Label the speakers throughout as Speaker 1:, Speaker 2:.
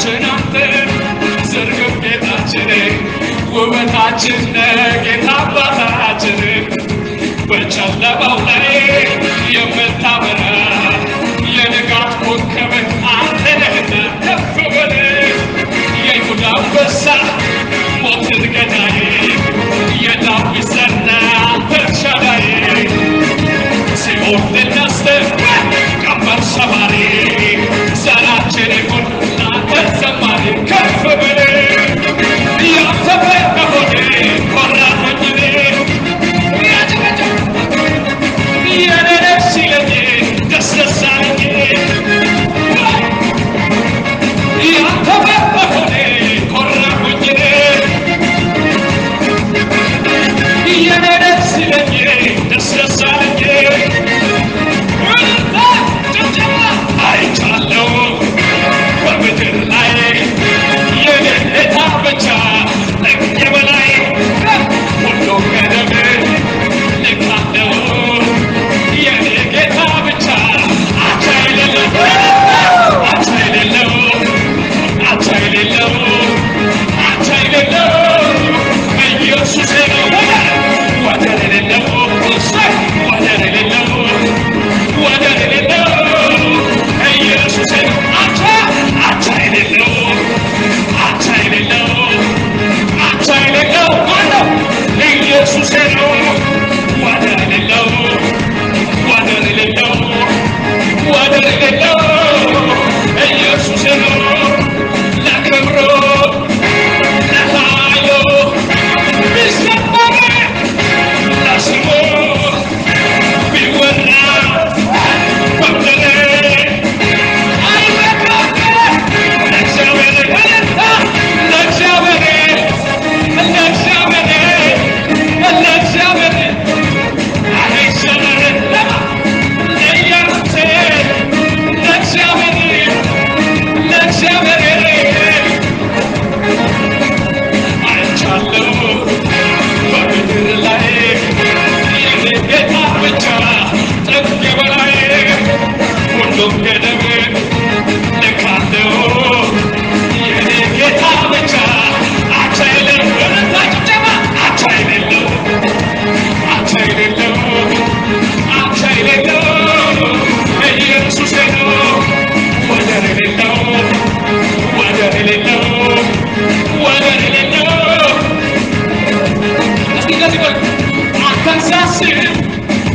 Speaker 1: ጌታችን አንተ ዝርግፍ ጌታችን ውበታችን ጌታ አባታችን በጨለማው ላይ የምታበራ የንጋት ኮከብ አንተ ነህና ከፍ በል የይሁዳ አንበሳ ሞትን ገዳይ የዳዊት ዘር ኤልሻዳይ ሲኦል ድል ነስተህ ቀንበር ሰባሪ ዘራችን ይሁን ላንተ ዘማሪ ከፍ በል ያንተ በመሆኔ ኮራሁኝ እኔ የኔ ደስ ይለኝ ደስ ደስ አለኝ ያንተ በመሆኔ ኮራሁኝ እኔ የኔ ደስ ይለኝ ደስ ደስ አለኝ አይቻለሁ በምድር ላይ የኔ ጌታ ብቻ ልክ በላይ ሁሉ ገደብ ልክ አለው የኔ ጌታ ብቻ አቻ የሌለው አቻ የሌለው አቻ የሌለው አቻ የሌለው ኢየሱስ ነው ወደር የሌለው ወደር የሌለው ወደር የሌለው ኢየሱስ ነው አቻ የሌለው አቻ የሌለው አቻ የሌለው ማነው ኢየሱስ ነው ወደር የሌለው ወደር የሌለው ወደር የሌለው ኢየሱስ ነው ለክብሩ ለኃይሉ ቢዘመር ለስሙ ቢወራ በምድር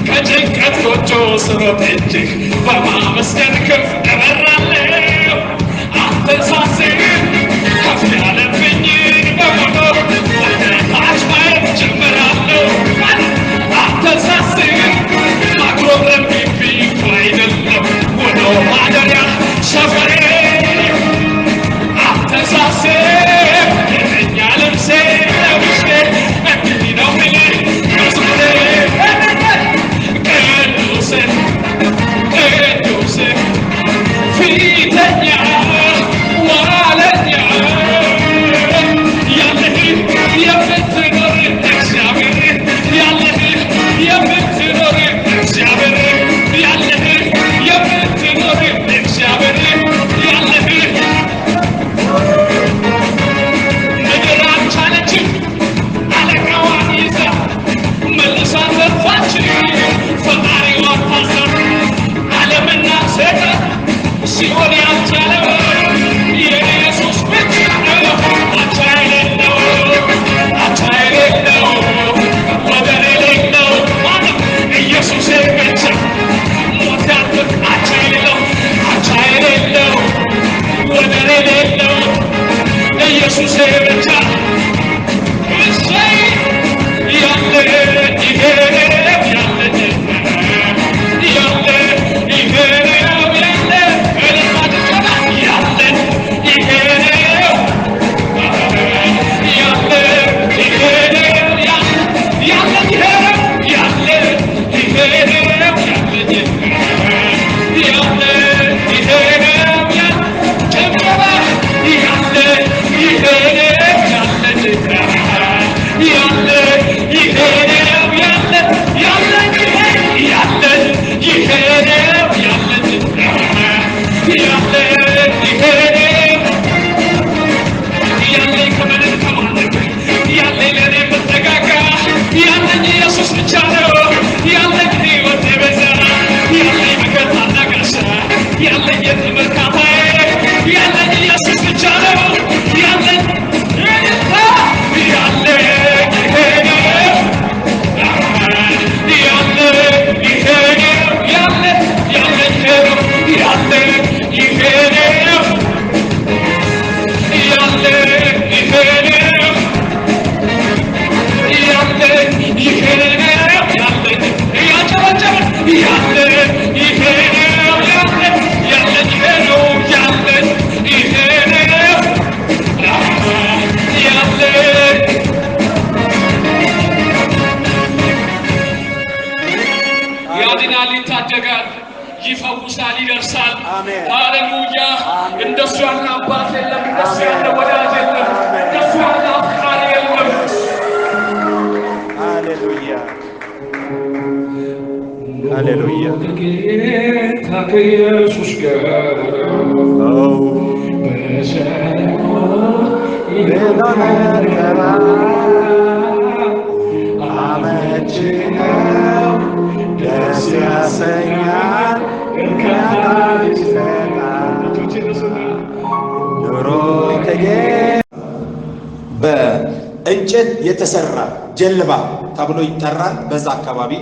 Speaker 1: ከጭንቀት ጎጆ ስሮጥ እጅግ በማመስገን ክንፍ እበራለሁ አንተን ሳስብ ከፍ ያለብኝን በሙሉ ወደ ታች ማየት ጀምራለሁ አንተን ሳስብ ማጉረምረም ግቢኝ አይደለም ወደ ማደሪያ ሰፈሬ አንተን ሳስብ የተኛ ልብሴ ለብሼ እንዲህ ነው ምልህ መዝሙሬ ቅዱስ ፊተኛ ዋለኛ ያለህ የምትኖር እግዚአብሔር ያለህ የምትኖር እግዚአብሔር ያለህ የምትኖር እግዚአብሔር ያለህ ምድር አልቻለችም አለቃዋን ይዛ መልሳ ዘርፋች ፈጣሪዋን ታሰር ዓለምና ሰይጣን ሲኦል ያልቻለው የኢየሱስ ብቻ ነው አቻ የሌለው አቻ የሌለው ወደር የሌለው ማነው ኢየሱስ ብቻ ሞት ያልፍ አቻ የሌለው አቻ የሌለው ወደር የሌለው ኢየሱስ ብቻ እሰይ ያለ ይሄ Yeah. ይፈውሳል፣ ይደርሳል። ሃሌሉያ! እንደሱ ያለ አባት የለም፣ እንደሱ ያለ ወዳጅ የለም፣ እንደሱ ያለ አፍቃሪ የለም።
Speaker 2: ሃሌሉያ ሃሌሉያ።
Speaker 1: ከጌታ ከኢየሱስ ጋር
Speaker 2: አመቺ ነው፣ ደስ ያሰኛል፣ እርካታን ይሰጣል። ኑሮ በእንጨት የተሰራ ጀልባ ተብሎ ይጠራል። በዛ አካባቢ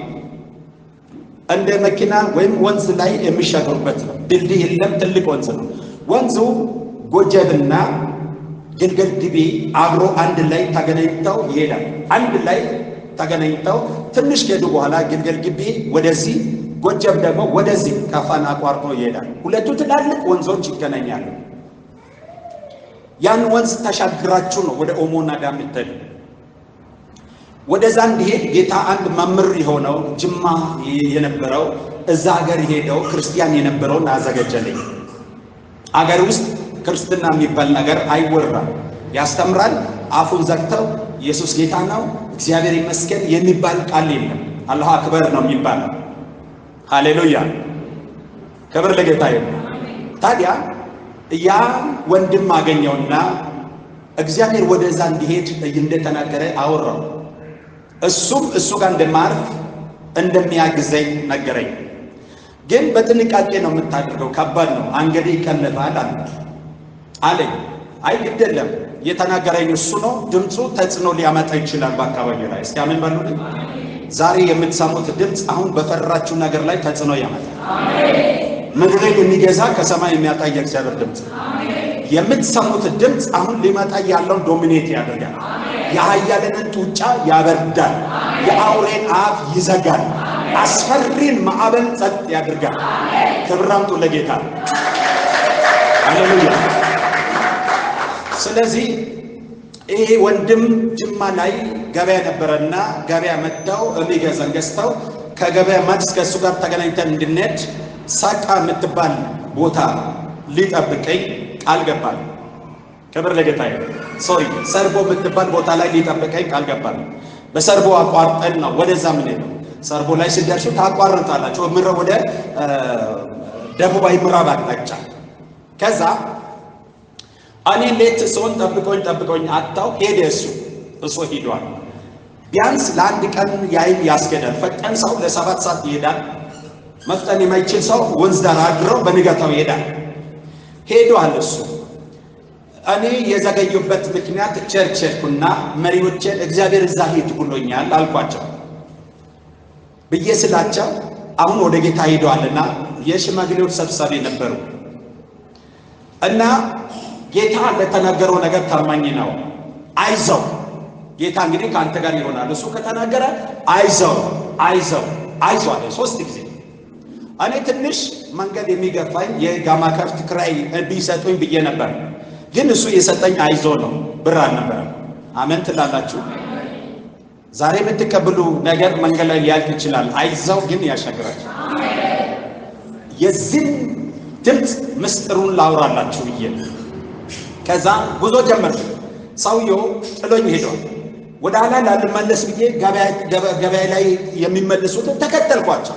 Speaker 2: እንደ መኪና ወይም ወንዝ ላይ የሚሻገሩበት ነው። ድልድይ የለም፣ ትልቅ ወንዝ ነው። ወንዙ ጎጀብና ግልገል ግቤ አብሮ አንድ ላይ ተገናኝተው ይሄዳል። አንድ ላይ ተገናኝተው ትንሽ ከሄዱ በኋላ ግልገል ግቤ ወደዚህ፣ ጎጀብ ደግሞ ወደዚህ ከፋን አቋርጦ ይሄዳል። ሁለቱ ትላልቅ ወንዞች ይገናኛሉ። ያን ወንዝ ተሻግራችሁ ነው ወደ ኦሞና ዳም የምትሄዱ። ወደዛ እንዲሄድ ጌታ አንድ መምህር የሆነው ጅማ የነበረው እዛ ሀገር ሄደው ክርስቲያን የነበረውን አዘጋጀልኝ። አገር ውስጥ ክርስትና የሚባል ነገር አይወራም። ያስተምራል፣ አፉን ዘግተው ኢየሱስ ጌታ ነው፣ እግዚአብሔር ይመስገን የሚባል ቃል የለም። አላሁ አክበር ነው የሚባለው። ሃሌሉያ፣ ክብር ለጌታ ይሁን። ታዲያ ያ ወንድም አገኘውና እግዚአብሔር ወደዛ እንዲሄድ እንደተናገረ አወራው። እሱም እሱ ጋር እንደማርፍ እንደሚያግዘኝ ነገረኝ። ግን በጥንቃቄ ነው የምታደርገው፣ ከባድ ነው፣ አንገዴ ይቀለፋል አለኝ። አይ ግድ የለም የተናገረኝ እሱ ነው። ድምፁ ተጽዕኖ ሊያመጣ ይችላል በአካባቢው ላይ። እስቲ አሜን በሉልኝ። ዛሬ የምትሰሙት ድምፅ አሁን በፈራችሁ ነገር ላይ ተጽዕኖ ያመጣል። ምድርን የሚገዛ ከሰማይ የሚያጣ የእግዚአብሔር ድምፅ። የምትሰሙት ድምፅ አሁን ሊመጣ ያለውን ዶሚኔት ያደርጋል። የኃያላንን ጡጫ ያበርዳል። የአውሬን አፍ ይዘጋል። አስፈሪን ማዕበል ጸጥ ያደርጋል። ክብር አምጡ ለጌታ። ሃሌሉያ። ስለዚህ ይሄ ወንድም ጅማ ላይ ገበያ ነበረና ገበያ መጥተው የሚገዛን ገዝተው ከገበያ መልስ ከእሱ ጋር ተገናኝተን እንድንሄድ ሳቃ የምትባል ቦታ ሊጠብቀኝ ቃል ገባል። ክብር ለጌታ ይሁን። ሰርቦ የምትባል ቦታ ላይ ሊጠብቀኝ ቃል ገባል። በሰርቦ አቋርጠን ነው ወደዛ ምን ነው። ሰርቦ ላይ ሲደርሱ ታቋርጣላችሁ ወደ ደቡባዊ ምዕራብ አቅጣጫ። ከዛ እኔ ሌት ሰውን ጠብቆኝ አጣው። ሄደ እሱ ሄዷል። ቢያንስ ለአንድ ቀን ያይም ያስገዳል። ፈጠን ሰው ለ7 ሰዓት ይሄዳል። መፍጠን የማይችል ሰው ወንዝ ዳር አድረው በንጋታው ይሄዳል። ሄዷል እሱ። እኔ የዘገዩበት ምክንያት ቸርች ሄድኩና መሪዎቼን እግዚአብሔር እዛ ሂድ ብሎኛል አልኳቸው ብዬ ስላቸው አሁን ወደ ጌታ ሄደዋልና የሽማግሌዎች ሰብሳቢ ነበሩ እና ጌታ ለተናገረው ነገር ታማኝ ነው፣ አይዘው ጌታ እንግዲህ ከአንተ ጋር ይሆናል። እሱ ከተናገረ አይዘው አለ 3 ጊዜ። እኔ ትንሽ መንገድ የሚገፋኝ የጋማ ከብት ክራይ እንዲሰጡኝ ብዬ ነበር፣ ግን እሱ የሰጠኝ አይዞ ነው፣ ብር አልነበረም። አሜን ትላላችሁ? ዛሬ የምትቀበሉ ነገር መንገድ ላይ ሊያልቅ ይችላል። አይዞው ግን ያሻግራችሁ። የዚህን ድምፅ ምስጢሩን ላውራላችሁ ብዬ ከዛ ጉዞ ጀመርኩ። ሰውየው ጥሎኝ ሄዷል። ወደ ኋላ ላልመለስ ብዬ ገበያ ላይ የሚመልሱትን ተከተልኳቸው።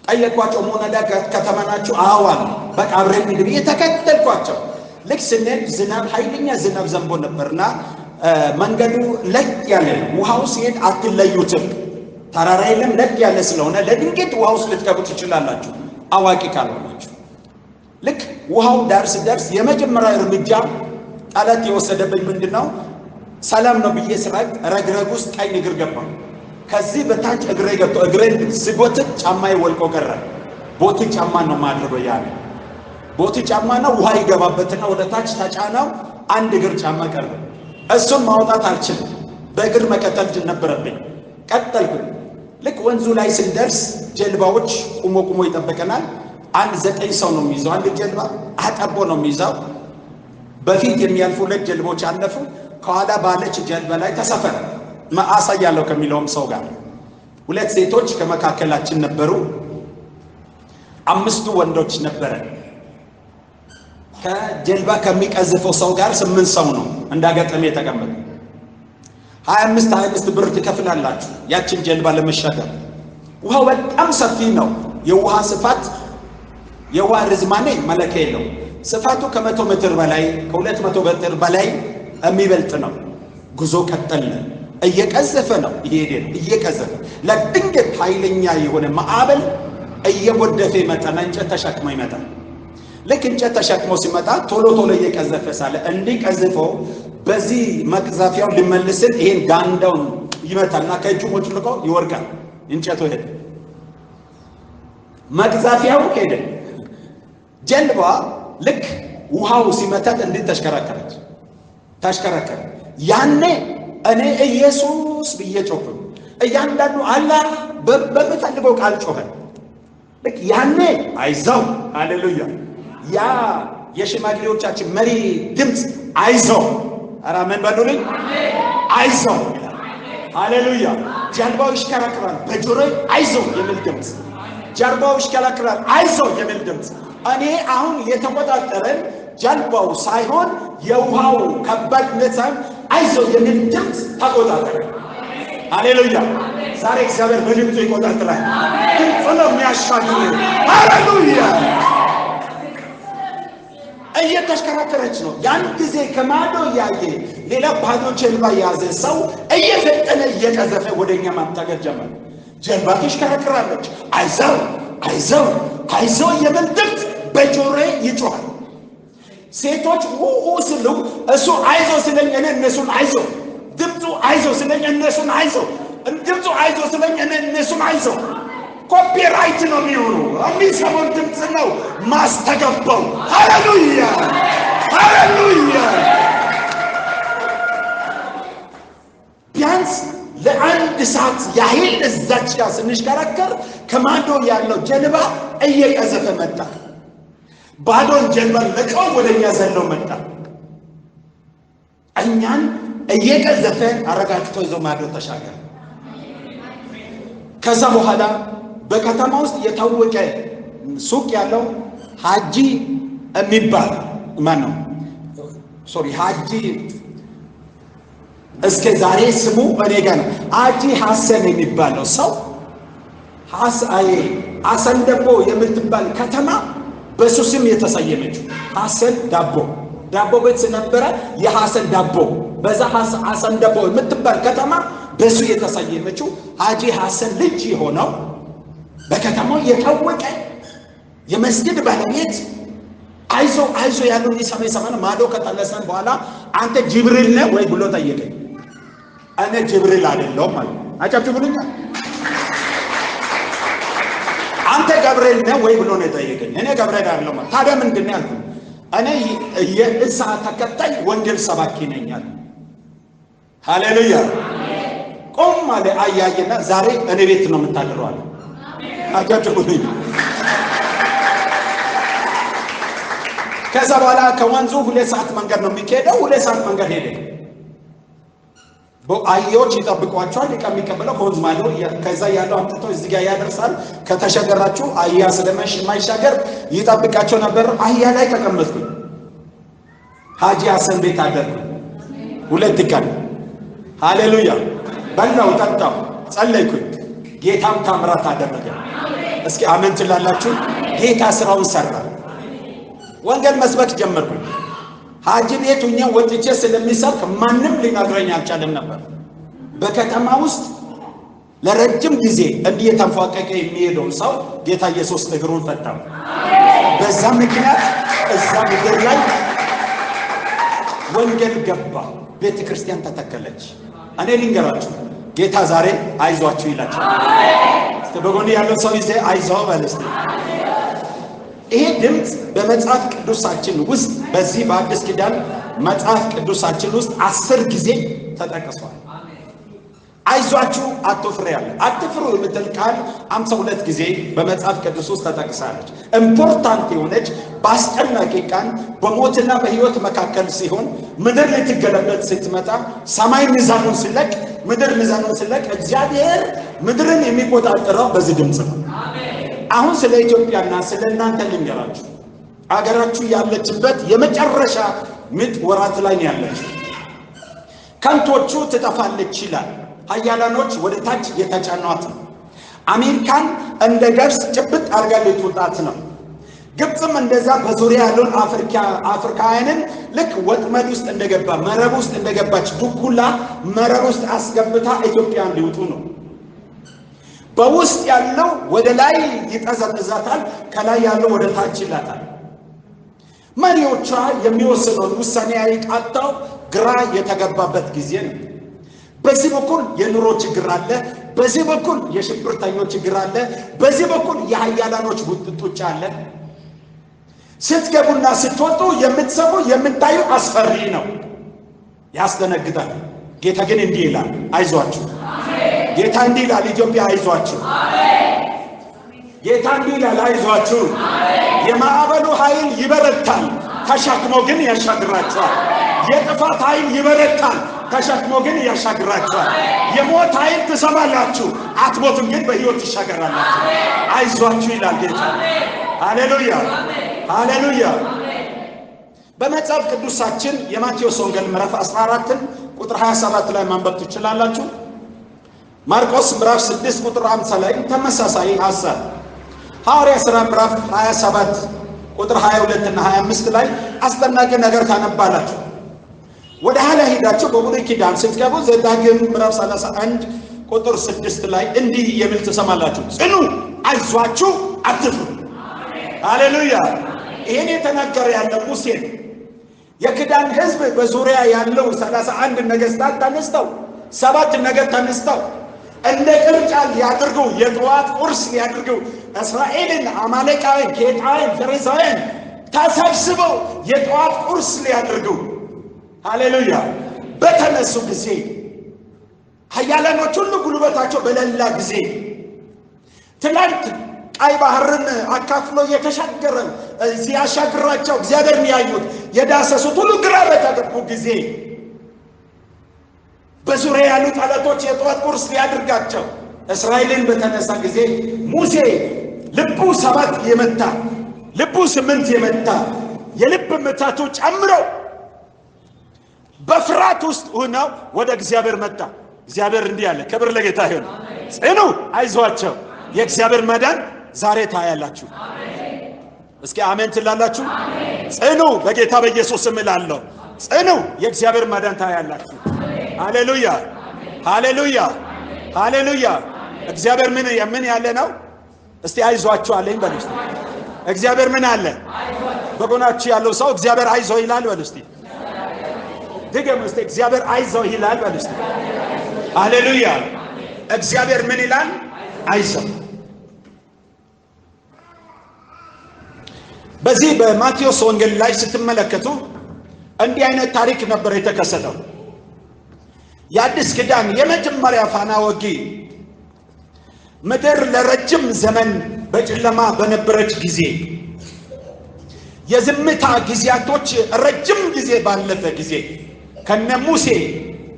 Speaker 2: ጠየቅኳቸው፣ ሞናዳ ከተማ ናችሁ? አዎ አሉ። በቃ አብረን እንሂድ ብዬ ተከተልኳቸው። ልክ ስንሄድ ኃይለኛ ዝናብ ዘንቦ ነበርና መንገዱ ለቅ ያለ ነው። ውሃው ሲሄድ አትለዩትም። ተራራ የለም፣ ለቅ ያለ ስለሆነ ለድንገት ውሃ ውስጥ ልትገቡ ትችላላችሁ አዋቂ ካልሆናችሁ። ልክ ውሃው ዳር ሲደርስ የመጀመሪያ እርምጃ ጠላት የወሰደብኝ ምንድነው? ሰላም ነው ብዬ ስራቅ ረግረግ ውስጥ ቀኝ እግር ገባ። ከዚህ በታች እግሬ ገብቶ እግሬን ስጎትት ጫማዬ ወልቆ ቀረ። ቦቲ ጫማ ነው ማድረግ ያለ ቦቲ ጫማ ነው ውሃ ይገባበትና ወደ ታች ተጫነው አንድ እግር ጫማ ቀረ እሱን ማውጣት አልችልም በእግር መቀጠል ነበረብኝ ቀጠልኩ ልክ ወንዙ ላይ ስንደርስ ጀልባዎች ቁሞ ይጠበቀናል አንድ 9 ሰው ነው የሚይዘው አንድ ጀልባ አጠቦ ነው የሚይዘው በፊት የሚያልፉ ሁለት ጀልባዎች አለፉ ከኋላ ባለች ጀልባ ላይ ተሰፈረ ማአሳያለው ከሚለውም ሰው ጋር ሁለት ሴቶች ከመካከላችን ነበሩ 5 ወንዶች ነበረ ከጀልባ ከሚቀዝፈው ሰው ጋር 8 ሰው ነው እንዳገጠመ የተቀመጠ 25 ብር ትከፍላላችሁ ያችን ጀልባ ለመሻገር ውሃው በጣም ሰፊ ነው የውሃ ስፋት የውሃ ርዝማኔ መለኪያ የለው ስፋቱ ከ100 ሜትር በላይ ከ200 ሜትር በላይ የሚበልጥ ነው ጉዞ ቀጠለ እየቀዘፈ ነው ይሄደ እየቀዘፈ ለድንገት ኃይለኛ የሆነ ማዕበል እየጎደፈ ይመጣና እንጨት ተሸክሞ ይመጣል ልክ እንጨት ተሸክሞ ሲመጣ ቶሎ እየቀዘፈ ሳለ እንዲቀዝፈው በዚህ መቅዘፊያው ሊመልስን ይሄን ጋንዳውን ይመታልና ከእጁ ሞጭልቆ ይወርቃል እንጨቱ ሄደ መቅዘፊያው ሄደ ጀልባ ልክ ውሃው ሲመታት እንዴት ተሽከረከረ ያኔ እኔ ኢየሱስ ብዬ ጮህ እያንዳንዱ አላህ በመፈልገው ቃል ጮኸ ልክ ያኔ አይዞህ ሃሌሉያ ያ የሽማግሌዎቻችን መሪ ድምጽ አይዞህ አራመን በሉልኝ አይዞህ ሃሌሉያ ጀልባው ይሽከረከራል በጆሮዬ አይዞህ የሚል ድምጽ ጀልባው ይሽከረከራል አይዞህ የሚል ድምጽ እኔ አሁን የተቆጣጠረን ጀልባው ሳይሆን የውሃው ከባድነት አይዞህ የሚል ድምጽ ተቆጣጠረ ሃሌሉያ ዛሬ እግዚአብሔር በድምጹ ይቆጣጠራል ድምጹ ነው የሚያሻግረው ሃሌሉያ እየተሽከረከረች ነው ያን ጊዜ ከማዶ ያየ ሌላ ባዶ ጀልባ ያዘ ሰው እየፈጠነ እየቀዘፈ ወደኛ ማምጣት ጀመረ ጀልባ ትሽከረከራለች አይዞህ የሚል ድምጽ በጆሮዬ ይጮሃል ሴቶች ስሉ እሱ አይዞህ ስለኝ እኔ እነሱን አይዞህ ድምጹ አይዞህ ስለኝ እነሱን አይዞህ ድምጹ አይዞህ ስለኝ እኔ እነሱን አይዞህ ኮፒራይት ነው የሚሆነው የሚሰማው ድምጽ ነው ማስተገባው ሃሌሉያ ቢያንስ ለአንድ ሰዓት ያህል እዛች ጋር ስንሽከረከር ከማዶ ያለው ጀልባ እየቀዘፈ መጣ ባዶን ጀልባ ለቀው ወደኛ ዘለው መጣ እኛን እየቀዘፈ አረጋግቶ ይዞ ማዶ ተሻገረ ከዛ በኋላ በከተማ ውስጥ የታወቀ ሱቅ ያለው ሀጂ የሚባል ማነው ሀጂ እስከ ዛሬ ስሙ እኔ ጋር ነው ሀጂ ሐሰን የሚባለው ሰው አሰንደቦ የምትባል ከተማ በሱ ስም የተሰየመችው ሐሰን ዳቦ ቤት ነበረ የሐሰን ዳቦ በዛ አሰንደቦ የምትባል ከተማ በሱ የተሰየመችው ሀጂ ሐሰን ልጅ የሆነው በከተማው የታወቀ የመስጊድ ባለቤት አይዞ ያለው ይሰማና ማዶ ከተነሳን በኋላ አንተ ጅብሪል ነህ ወይ ብሎ ጠየቀኝ እኔ ጅብሪል አይደለሁም ማለት አጫጭብልኛ አንተ ገብርኤል ነህ ወይ ብሎ ነው ጠየቀኝ እኔ ገብርኤል አይደለሁም ታዲያ ምንድነው ያልኩት እኔ የኢሳ ተከታይ ወንጌል ሰባኪ ነኝ አለ ሃሌሉያ ቆም ማለት አያየና ዛሬ እኔ ቤት ነው የምታድረው አለ አጫጭብልኝ ከዛ በኋላ ከወንዙ 2 ሰዓት መንገድ ነው የሚሄደው 2 ሰዓት መንገድ ሄደ በአዮች ይጠብቋቸዋል የሚቀበለው ከወንዝ ማዶ ከዛ ያለው አምጥቶ እዚህ ጋር ያደርሳል ከተሸገራችሁ አያ ስለማይሽ ማይሻገር ይጠብቃቸው ነበር አያ ላይ ተቀመጥኩ ሀጂ ሐሰን ቤት አደርኩ 2 ቀን ሃሌሉያ በላው ጠጣው ጸለይኩ ጌታም ታምራት አደረገ እስኪ አሜን ትላላችሁ ጌታ ስራውን ሰራ ወንጌል መስበክ ጀመርኩ ሀጂ ቤት ሆኜ ወጥቼ ስለሚሰብክ ማንም ሊነግረኝ አልቻለም ነበር በከተማ ውስጥ ለረጅም ጊዜ እንዲህ የተንፏቀቀ የሚሄደው ሰው ጌታ ኢየሱስ እግሩን ፈታው በዛ ምክንያት እዛ ምድር ላይ ወንጌል ገባ ቤተክርስቲያን ተተከለች እኔ ልንገራችሁ ጌታ ዛሬ አይዟችሁ ይላችኋል በጎን ያለው ሰው ይዘ አይዞህ በለስቲ ይሄ ድምፅ በመጽሐፍ ቅዱሳችን ውስጥ በዚህ በአዲስ ኪዳን መጽሐፍ ቅዱሳችን ውስጥ 10 ጊዜ ተጠቅሷል። አይዟችሁ አትፍሩ ያለ አትፍሩ የምትል ቃል 52 ጊዜ በመጽሐፍ ቅዱስ ውስጥ ተጠቅሳለች። ኢምፖርታንት የሆነች በአስጨናቂ ቀን በሞትና በሕይወት መካከል ሲሆን ምድር ልትገለበጥ ስትመጣ ሰማይ ሚዛኑን ሲለቅ ምድር ሚዛኑን ሲለቅ እግዚአብሔር ምድርን የሚቆጣጠረው በዚህ ድምፅ ነው። አሁን ስለ ኢትዮጵያና ስለ እናንተ ልንገራችሁ። አገራችሁ ያለችበት የመጨረሻ ምጥ ወራት ላይ ነው ያለችው። ከንቶቹ ትጠፋለች ይላል። ኃያላኖች ወደ ታች የተጫኗት ነው። አሜሪካን እንደ ገብስ ጭብጥ አድርጋ ልትውጣት ነው። ግብፅም እንደዛ በዙሪያ ያሉን አፍሪካውያንን ልክ ወጥመድ ውስጥ እንደገባ መረብ ውስጥ እንደገባች ዱኩላ መረብ ውስጥ አስገብታ ኢትዮጵያን ሊውጡ ነው። በውስጥ ያለው ወደ ላይ ይጠዘጥዛታል፣ ከላይ ያለው ወደ ታች ይላታል። መሪዎቿ የሚወስነውን ውሳኔ ያቃተው ግራ የተገባበት ጊዜ ነው። በዚህ በኩል የኑሮ ችግር አለ፣ በዚህ በኩል የሽብርተኞች ችግር አለ፣ በዚህ በኩል የኃያላኖች ውጥጦች አለ። ስትገቡና ስትወጡ የምትሰሙ የምታዩ አስፈሪ ነው፣ ያስደነግጣል። ጌታ ግን እንዲህ ይላል፣ አይዟችሁ። ጌታ እንዲህ ይላል፣ ኢትዮጵያ አይዟችሁ። ጌታ እንዲህ ይላል፣ አይዟችሁ። የማዕበሉ ኃይል ይበረታል፣ ተሸክሞ ግን ያሻግራችኋል። የጥፋት ኃይል ይበረታል፣ ተሸክሞ ግን ያሻግራችኋል። የሞት ኃይል ትሰማላችሁ፣ አትሞቱም፣ ግን በሕይወት ትሻገራላችሁ። አይዟችሁ ይላል ጌታ። ሃሌሉያ ሃሌሉያ። በመጽሐፍ ቅዱሳችን የማቴዎስ ወንጌል ምዕራፍ 14 ቁጥር 27 ላይ ማንበብ ትችላላችሁ። ማርቆስ ምዕራፍ 6 ቁጥር 50 ላይ ተመሳሳይ ሐሳብ፣ ሐዋርያ ሥራ ምዕራፍ 27 ቁጥር 22 እና 25 ላይ አስደናቂ ነገር ታነባላችሁ። ወደ ኋላ ሄዳችሁ በብሉይ ኪዳን ስትገቡ ዘዳግም ምዕራፍ 31 ቁጥር 6 ላይ እንዲህ የሚል ትሰማላችሁ፣ ጽኑ፣ አይዟችሁ፣ አትፍሩ። ሃሌሉያ። ይሄን የተናገረ ያለ ሙሴ የኪዳን ሕዝብ በዙሪያ ያለው 31 ነገሥታት ተነስተው 7 ነገድ ተነስተው እንደ ቅርጫ ሊያድርጉ የጠዋት ቁርስ ሊያድርጉ እስራኤልን፣ አማሌቃውያን፣ ኬጣውያን፣ ፈሪሳውያን ተሰብስበው የጠዋት ቁርስ ሊያድርጉ ሃሌሉያ በተነሱ ጊዜ ኃያላኖች ሁሉ ጉልበታቸው በሌላ ጊዜ ትላንት ቀይ ባህርን አካፍሎ የተሻገረ እዚህ ያሻግራቸው እግዚአብሔርን ያዩት የዳሰሱት ሁሉ ግራ በተገቡ ጊዜ በዙሪያ ያሉ ጠላቶች የጠዋት ቁርስ ሊያድርጋቸው እስራኤልን በተነሳ ጊዜ ሙሴ ልቡ 7 የመታ ልቡ 8 የመታ የልብ ምታቱ ጨምሮ በፍርሃት ውስጥ ሆነው ወደ እግዚአብሔር መጣ። እግዚአብሔር እንዲህ አለ፣ ክብር ለጌታ ይሁን። ጽኑ፣ አይዟቸው፣ የእግዚአብሔር ማዳን ዛሬ ታያላችሁ። እስኪ አሜን ትላላችሁ? ጽኑ፣ በጌታ በኢየሱስ ስም እላለሁ፣ ጽኑ፣ የእግዚአብሔር ማዳን ታያላችሁ። ሃሌሉያ ሃሌሉያ ሃሌሉያ። እግዚአብሔር ምን ያለ ነው? እስቲ አይዟችሁ አለኝ በሉ እስቲ። እግዚአብሔር ምን አለ? በጎናችሁ ያለው ሰው እግዚአብሔር አይዞ ይላል በሉ እስቲ። ድገም እስቲ። እግዚአብሔር አይዞ ይላል በሉ እስቲ። ሃሌሉያ። እግዚአብሔር ምን ይላል? አይዞ። በዚህ በማቴዎስ ወንጌል ላይ ስትመለከቱ እንዲህ አይነት ታሪክ ነበር የተከሰተው። የአዲስ ኪዳን የመጀመሪያ ፋና ወጊ ምድር ለረጅም ዘመን በጨለማ በነበረች ጊዜ የዝምታ ጊዜያቶች ረጅም ጊዜ ባለፈ ጊዜ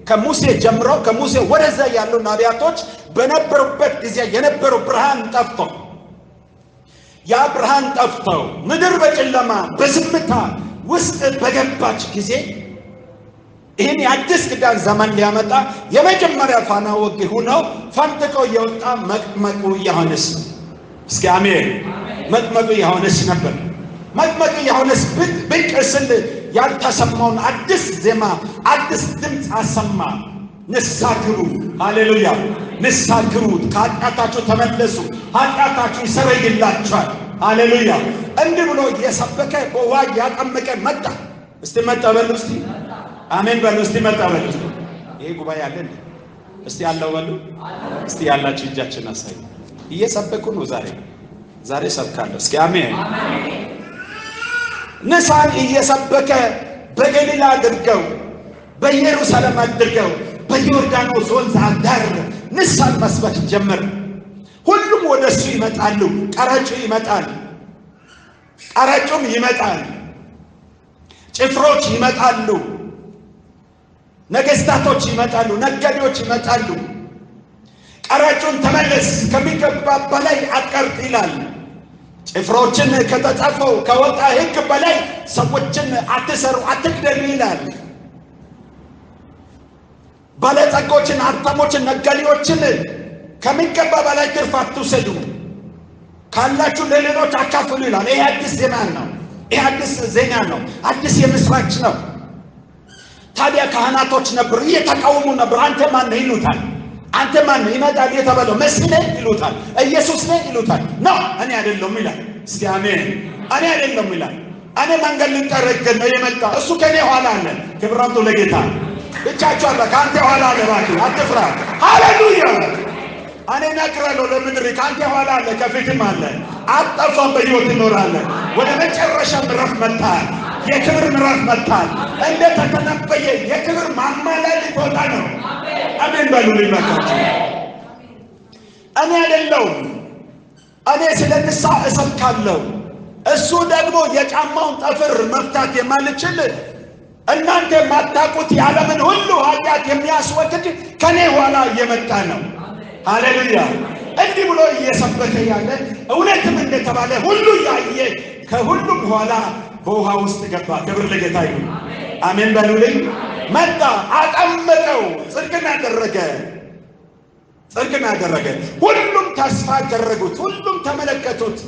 Speaker 2: ከሙሴ ጀምሮ ከሙሴ ወደዛ ያሉ ነቢያቶች በነበሩበት ጊዜ የነበረው ብርሃን ጠፍቶ ያ ብርሃን ጠፍቶ ምድር በጨለማ በዝምታ ውስጥ በገባች ጊዜ ይህን የአዲስ ኪዳን ዘመን ሊያመጣ የመጀመሪያ ፋና ወጊ ሆነው ፈንጥቆ የወጣ መጥምቁ ዮሐንስ። እስኪ አሜን። መጥምቁ ዮሐንስ ነበር። መጥምቁ ዮሐንስ ብቅ ስል ያልተሰማውን አዲስ ዜማ አዲስ ድምፅ አሰማ። ንስሐ ግቡ፣ ሃሌሉያ፣ ንስሐ ግቡ፣ ከኃጢአታችሁ ተመለሱ፣ ኃጢአታችሁ ይሰረይላችኋል፣ ሃሌሉያ። እንዲህ ብሎ እየሰበከ በውሃ እያጠመቀ መጣ። እስቲ መጣ በሉ እስቲ፣ አሜን በሉ እስቲ፣ መጣ በሉ እስቲ። ይሄ ጉባኤ አለ እንዴ? እስቲ ያለው በሉ እስቲ፣ ያላችሁ እጃችን አሳዩ። እየሰበኩ ነው ዛሬ ሰብካለሁ። እስኪ አሜን። ንሳን እየሰበከ በገሊላ አድርገው፣ በኢየሩሳሌም አድርገው፣ በዮርዳኖስ ወንዝ ዳር ንሳን መስበክ ጀመር። ሁሉም ወደሱ ይመጣሉ። ቀራጩ ይመጣል፣ ቀራጩም ይመጣል፣ ጭፍሮች ይመጣሉ፣ ነገስታቶች ይመጣሉ፣ ነጋዴዎች ይመጣሉ። ቀራጩን ተመለስ፣ ከሚገባ በላይ አትቀርጥ ይላል። ጭፍሮችን ከተጻፈው ከወጣ ሕግ በላይ ሰዎችን አትሰሩ፣ አትግደሉ ይላል። ባለጸጎችን፣ ሀብታሞችን፣ ነጋዴዎችን ከሚገባ በላይ ትርፍ አትውሰዱ፣ ካላችሁ ለሌሎች አካፍሉ ይላል። ይሄ አዲስ ዜና ነው። ይሄ አዲስ ዜና ነው። አዲስ የምስራች ነው። ታዲያ ካህናቶች ነበሩ፣ እየተቃወሙ ነበር። አንተ ማን ነህ ይሉታል። አንተ ማን ነህ? ይመጣል የተባለው መሲህ ነህ ይሉታል። ኢየሱስ ነህ ይሉታል። ነው እኔ አይደለሁም ይላል። እስኪ አሜን። እኔ አይደለሁም ይላል። እኔ መንገድ ልጠረግ ነው የመጣ፣ እሱ ከኔ ኋላ አለ። ክብራቱ ለጌታ። ብቻችሁ አለ፣ ከአንተ ኋላ አለ። እባክህ አትፍራ። ሃሌሉያ። እኔ እነግራለሁ ለምድር፣ ከአንተ ኋላ አለ፣ ከፊትም አለ። አትጠፋም፣ በሕይወት ትኖራለህ። ወደ መጨረሻ ምዕራፍ መጥተሃል። የክብር ምዕራፍ መጥተሃል። እንደ ተተነበየ የክብር ማማ ላይ ልትወጣ ነው። አሜን በሉ። ሊመካችሁ እኔ አይደለሁም። እኔ ስለ ንስሐ እሰብካለሁ። እሱ ደግሞ የጫማውን ጠፍር መፍታት የማልችል እናንተ የማታውቁት የዓለምን ሁሉ ኃጢአት የሚያስወግድ ከኔ ኋላ እየመጣ ነው። ሃሌሉያ። እንዲህ ብሎ እየሰበከ ያለ እውነትም እንደተባለ ሁሉ ያየ ከሁሉም ኋላ በውሃ ውስጥ ገባ። ክብር ለጌታ ይሁን። አሜን በሉልኝ። መጣ፣ አጠመቀው፣ ጽድቅን አደረገ፣ ጽድቅን አደረገ። ሁሉም ተስፋ አደረጉት፣ ሁሉም ተመለከቱት።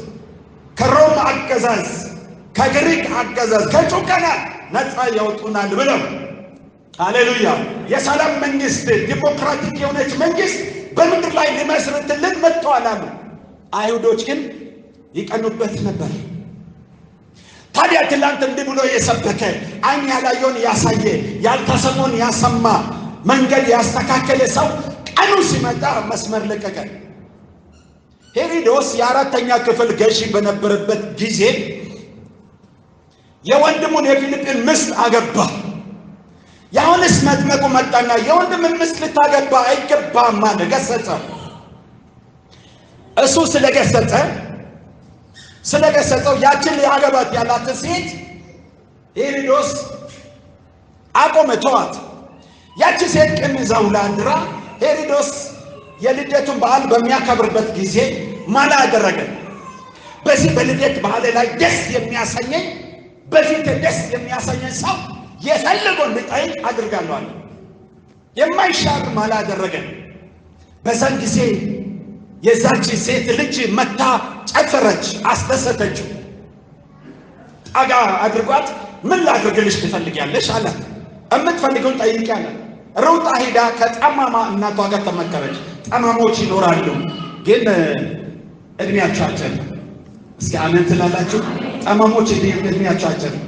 Speaker 2: ከሮም አገዛዝ፣ ከግሪክ አገዛዝ፣ ከጭቆና ነፃ ያወጡናል ብለው። ሃሌሉያ። የሰላም መንግስት፣ ዲሞክራቲክ የሆነች መንግስት በምድር ላይ ሊመስርትልን መጥተዋል አሉ። አይሁዶች ግን ይቀኑበት ነበር። ታዲያ ትላንት እንዲህ ብሎ የሰበከ ዓይን ያላየውን ያሳየ ያልተሰማውን ያሰማ መንገድ ያስተካከለ ሰው ቀኑ ሲመጣ መስመር ለቀቀ። ሄሮድስ የአራተኛ ክፍል ገዢ በነበረበት ጊዜ የወንድሙን የፊልጵን ምስት አገባ። ዮሐንስ መጥምቁ መጣና የወንድምን ምስት ልታገባ አይገባም አለ፣ ገሰጸ። እሱ ስለገሰጸው ያችን ሊያገባት ያላትን ሴት ሄሮድስ አቆመ፣ ተዋት። ያቺ ሴት ቅም ይዛው ላድራ። ሄሮድስ የልደቱን በዓል በሚያከብርበት ጊዜ ማላ አደረገ። በዚህ በልደት በዓል ላይ ደስ የሚያሰኘኝ በፊት ደስ የሚያሰኘኝ ሰው የፈለገውን ልጠይቅ አድርጋለሁ አለ። የማይሻር ማላ አደረገ። በዛን ጊዜ የዛች ሴት ልጅ መታ ጨፈረች፣ አስደሰተችው። ጠጋ አድርጓት ምን ላድርግልሽ ትፈልጊያለሽ አላት። የምትፈልገውን ጠይቂ አላት። ሩጣ ሄዳ ከጠማማ እናቷ ጋር ተመከረች። ጠማሞች ይኖራሉ፣ ግን እድሜያቸው አጭር ነው። እስኪ አሜን ትላላችሁ? ጠማሞች እድሜያቸው አጭር ነው።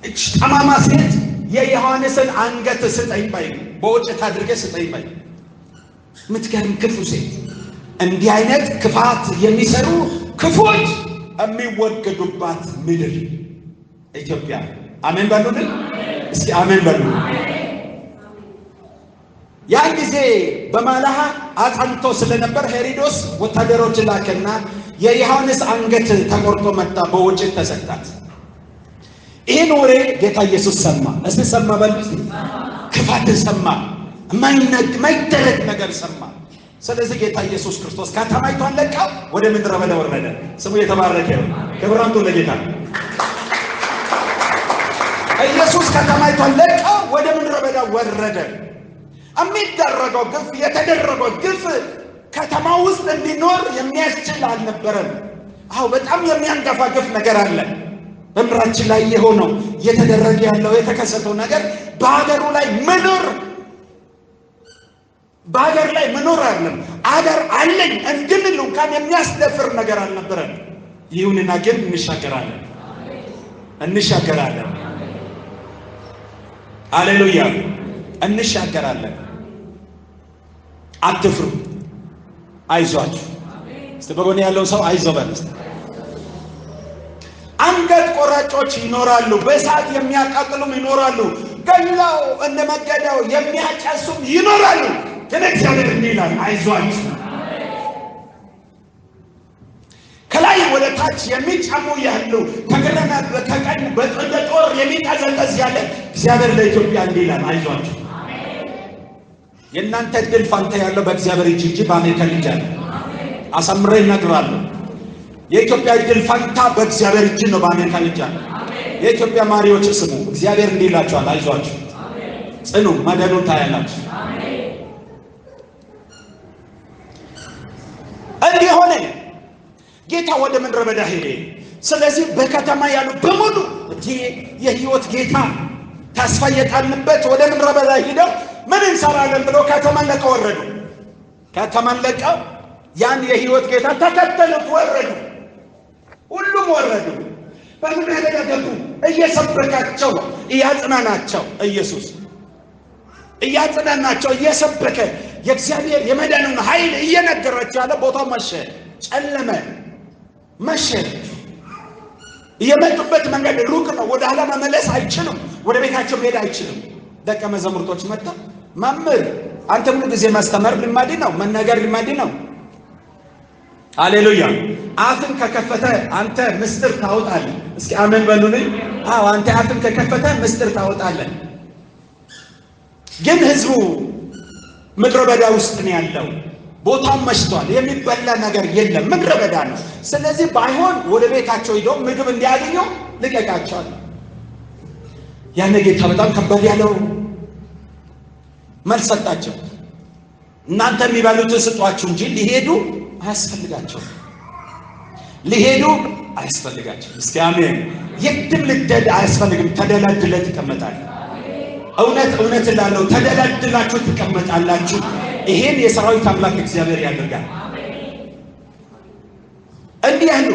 Speaker 2: እች ጠማማ ሴት የዮሐንስን አንገት ስጠኝ ባይ፣ በወጭት አድርገህ ስጠኝ ባይ። የምትገርም ክፉ ሴት። እንዲህ አይነት ክፋት የሚሰሩ ክፎች የሚወገዱባት ምድር ኢትዮጵያ። አሜን በሉልን። እስኪ አሜን በሉ። ያን ጊዜ በማላሃ አጽንቶ ስለነበር ሄሮድስ ወታደሮች ላከና የዮሐንስ አንገት ተቆርጦ መጣ፣ በወጭት ተሰጣት። ይህን ወሬ ጌታ ኢየሱስ ሰማ። እስቲ ሰማ በሉ። ክፋትን ሰማ፣ ማይደረግ ነገር ሰማ። ስለዚህ ጌታ ኢየሱስ ክርስቶስ ከተማይቷን ለቃ ወደ ምድረ በዳ ወረደ። ስሙ የተባረከ ይሁን። ክብራቱ ለጌታ። ኢየሱስ ከተማይቷን ለቃ ወደ ምድረ በዳ ወረደ። የሚደረገው ግፍ፣ የተደረገው ግፍ ከተማ ውስጥ እንዲኖር የሚያስችል አልነበረም። አዎ በጣም የሚያንገፋ ግፍ ነገር አለ በምድራችን ላይ የሆነው እየተደረገ ያለው የተከሰተው ነገር በሀገሩ ላይ በሀገር ላይ መኖር አይደለም፣ አገር አለኝ እንድንል እንኳን የሚያስደፍር ነገር አልነበረም። ይሁንና ግን እንሻገራለን። ሃሌሉያ፣ እንሻገራለን። አትፍሩ፣ አይዟችሁ። እስቲ በጎን ያለው ሰው አይዞህ በል። አንገት ቆራጮች ይኖራሉ፣ በእሳት የሚያቃጥሉም ይኖራሉ፣ ገላው እንደመገደው የሚያጨሱም ይኖራሉ። ግን እግዚአብሔር እንዲህ ይላል፣ አይዟችሁ። ከላይ ወደ ታች የሚጫሙ ያሉ ከግራና ከቀኝ በጥንደ ጦር የሚቀዘቀዝ ያለ እግዚአብሔር ለኢትዮጵያ እንዲህ ይላል፣ አይዟችሁ። የእናንተ ድል ፋንታ ያለው በእግዚአብሔር እጅ እንጂ በአሜሪካ ልጅ አለ። አሳምሬ እነግራለሁ። የኢትዮጵያ ድል ፋንታ በእግዚአብሔር እጅ ነው፣ በአሜሪካ ልጅ አለ። የኢትዮጵያ ማሪዎች ስሙ፣ እግዚአብሔር እንዲህ ይላችኋል፣ አይዟችሁ፣ ጽኑ፣ መደኑን ታያላችሁ። እንዲህ ሆነ። ጌታ ወደ ምድረ በዳ ሄደ። ስለዚህ በከተማ ያሉ በሙሉ የሕይወት ጌታ ተስፋ የጣልንበት ወደ ምድረ በዳ ሄደው ምን እንሰራለን ብለው ከተማን ለቀው ወረዱ። ከተማን ለቀው ያን የሕይወት ጌታ ተከተሉት፣ ወረዱ። ሁሉም ወረዱ። በምድረ በዳ ገቡ። እየሰበካቸው እያጽናናቸው፣ ኢየሱስ እያጽናናቸው እየሰበከ የእግዚአብሔር የመዳኑን ኃይል እየነገራቸው ያለ ቦታው መሸ፣ ጨለመ፣ መሸ። የመጡበት መንገድ ሩቅ ነው። ወደ ኋላ መመለስ አይችሉም። ወደ ቤታቸው መሄድ አይችሉም። ደቀ መዛሙርቶች መጣ፣ መምህር አንተ ሁሉ ጊዜ ማስተማር ልማድ ነው፣ መናገር ልማድ ነው። ሃሌሉያ። አፍን ከከፈተ አንተ ምስጢር ታወጣለህ። እስኪ አሜን በሉልኝ። አዎ አንተ አፍን ከከፈተ ምስጢር ታወጣለህ። ግን ህዝቡ ምድረ በዳ ውስጥ ነው ያለው። ቦታው መሽቷል። የሚበላ ነገር የለም። ምድረ በዳ ነው። ስለዚህ ባይሆን ወደ ቤታቸው ሄደው ምግብ እንዲያገኙ ልቀቃቸዋል። ያነ ጌታ በጣም ከባድ ያለው መልስ ሰጣቸው። እናንተ የሚበሉትን ስጧችሁ እንጂ ሊሄዱ አያስፈልጋቸውም። ሊሄዱ አያስፈልጋቸውም። እስኪ አሜን። የትም ልትሄድ አያስፈልግም። ተደላድለህ ትቀመጣለህ። እውነት እውነት እላለሁ፣ ተደላድላችሁ ትቀመጣላችሁ። ይሄን የሰራዊት አምላክ እግዚአብሔር ያደርጋል። እንዲህ ያሉ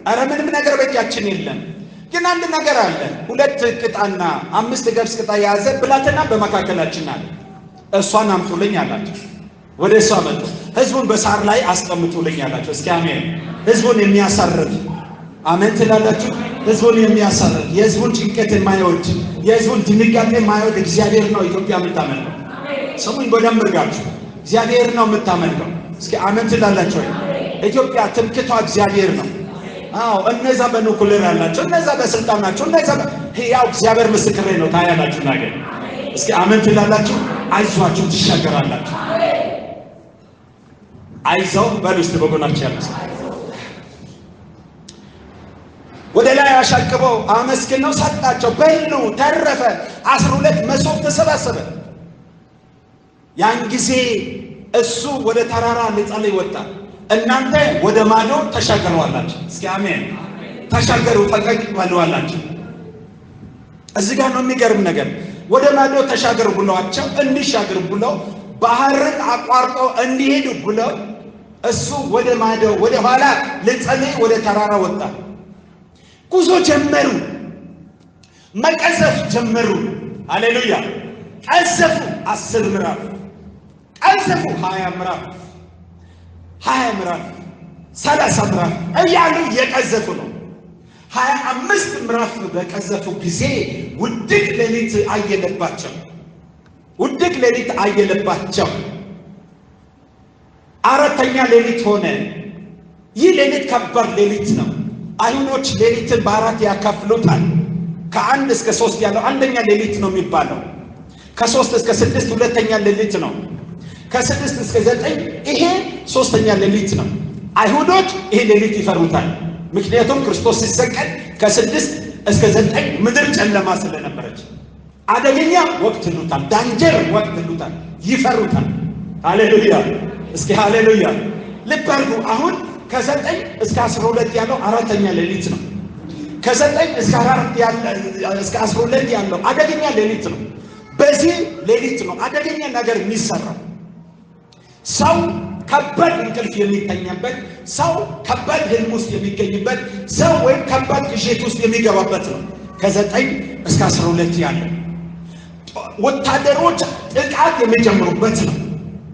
Speaker 2: ኧረ ምንም ነገር በእጃችን የለም፣ ግን አንድ ነገር አለ። 2 ቅጣና 5 ገብስ ቅጣ የያዘ ብላቴና በመካከላችን አለ። እሷን አምጡልኝ አላቸው። ወደ እሷ መጡ። ህዝቡን በሳር ላይ አስቀምጡልኝ አላቸው። እስኪ አሜን። ህዝቡን የሚያሳርፍ አሜን ትላላችሁ። ህዝቡን የሚያሳርፍ የህዝቡን ጭንቀት የማይወድ የህዝቡን ድንጋጤ የማይወድ እግዚአብሔር ነው ኢትዮጵያ የምታመልከው። ስሙኝ በደንብ እርጋችሁ፣ እግዚአብሔር ነው የምታመልከው። እስኪ አሜን ትላላችሁ። ኢትዮጵያ ትምክቷ እግዚአብሔር ነው። አዎ እነዛ በኑክሌር ያላቸው፣ እነዛ በስልጣን ናቸው፣ እነዛ ያው እግዚአብሔር ምስክሬ ነው። ታያላችሁ ነገር። እስኪ አሜን ትላላችሁ። አይዟችሁ ትሻገራላችሁ። አይዞህ በሉ እስቲ በጎናችሁ ያለው ወደ ላይ አሻቅበው አመስግነው ሰጣቸው። በሉ ተረፈ። 12 መሶብ ተሰባሰበ። ያን ጊዜ እሱ ወደ ተራራ ሊጸልይ ወጣ። እናንተ ወደ ማዶ ተሻገሩ አላቸው። እስኪ አሜን። ተሻገሩ፣ ፈቀቅ በሉ አላቸው። እዚህ ጋር ነው የሚገርም ነገር። ወደ ማዶ ተሻገሩ ብለዋቸው እንዲሻገሩ ብለው ባህርን አቋርጠው እንዲሄዱ ብለው እሱ ወደ ማዶ ወደ ኋላ ሊጸልይ ወደ ተራራ ወጣ። ጉዞ ጀመሩ። መቀዘፍ ጀመሩ። ሃሌሉያ። ቀዘፉ 10 ምዕራፍ፣ ቀዘፉ 20 ምዕራፍ፣ 20 ምዕራፍ፣ 30 ምዕራፍ እያሉ እየቀዘፉ ነው። 25 ምዕራፍ በቀዘፉ ጊዜ ውድቅ ሌሊት አየለባቸው። ውድቅ ሌሊት አየለባቸው። 4ኛ ሌሊት ሆነ። ይህ ሌሊት ከባድ ሌሊት ነው። አይሁዶች ሌሊትን በ4 ያካፍሉታል። ከ1 እስከ 3 ያለው አንደኛ ሌሊት ነው የሚባለው። ከ3 እስከ 6 ሁለተኛ ሌሊት ነው። ከ6 እስከ 9 ይሄ 3ኛ ሌሊት ነው። አይሁዶች ይሄ ሌሊት ይፈሩታል። ምክንያቱም ክርስቶስ ሲሰቀል ከ6 እስከ 9 ምድር ጨለማ ስለነበረች አደገኛ ወቅት ይሉታል። ዳንጀር ወቅት ይሉታል። ይፈሩታል። ሃሌሉያ። እስኪ ሃሌሉያ። ልብ አድርጉ። አሁን ከ9 እስከ 12 ያለው 4ኛ ሌሊት ነው። ከ9 እስከ 12 ያለው አደገኛ ሌሊት ነው። በዚህ ሌሊት ነው አደገኛ ነገር የሚሰራው። ሰው ከባድ እንቅልፍ የሚተኛበት፣ ሰው ከባድ ህልም ውስጥ የሚገኝበት፣ ሰው ወይም ከባድ ቅዠት ውስጥ የሚገባበት ነው። ከ9 እስከ 12 ያለው ወታደሮች ጥቃት የሚጀምሩበት ነው።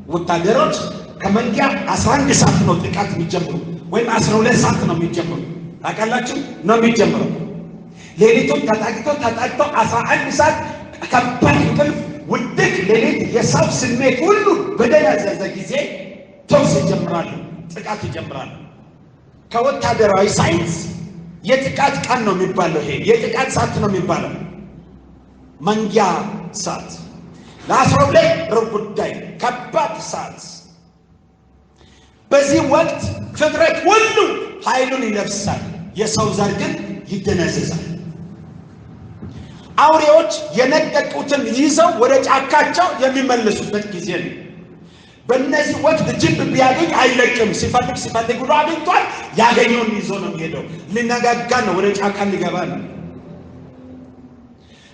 Speaker 2: ወታደሮች ከመንጊያ 11 ሰዓት ነው ጥቃት የሚጀምሩ፣ ወይም 12 ሰዓት ነው የሚጀምሩ። ታውቃላችሁ ነው የሚጀምረው። ሌሊቱን ተጣቅቶ 11 ሰዓት ከባድ እንቅልፍ ውድቅ ሌሊት የሰው ስሜት ሁሉ በደነዘዘ ጊዜ ተኩስ ይጀምራሉ፣ ጥቃት ይጀምራሉ። ከወታደራዊ ሳይንስ የጥቃት ቀን ነው የሚባለው። ይሄ የጥቃት ሰዓት ነው የሚባለው። መንጊያ ሰዓት ለ12 ሩብ ጉዳይ ከባድ ሰዓት። በዚህ ወቅት ፍጥረት ሁሉ ኃይሉን ይለብሳል፣ የሰው ዘር ግን ይደነዘዛል። አውሬዎች የነጠቁትን ይዘው ወደ ጫካቸው የሚመለሱበት ጊዜ ነው። በእነዚህ ወቅት ጅብ ቢያገኝ አይለቅም። ሲፈልግ ብሎ አግኝቷል፣ ያገኘውን ይዞ ነው የሚሄደው። ሊነጋጋ ነው፣ ወደ ጫካ ሊገባ ነው።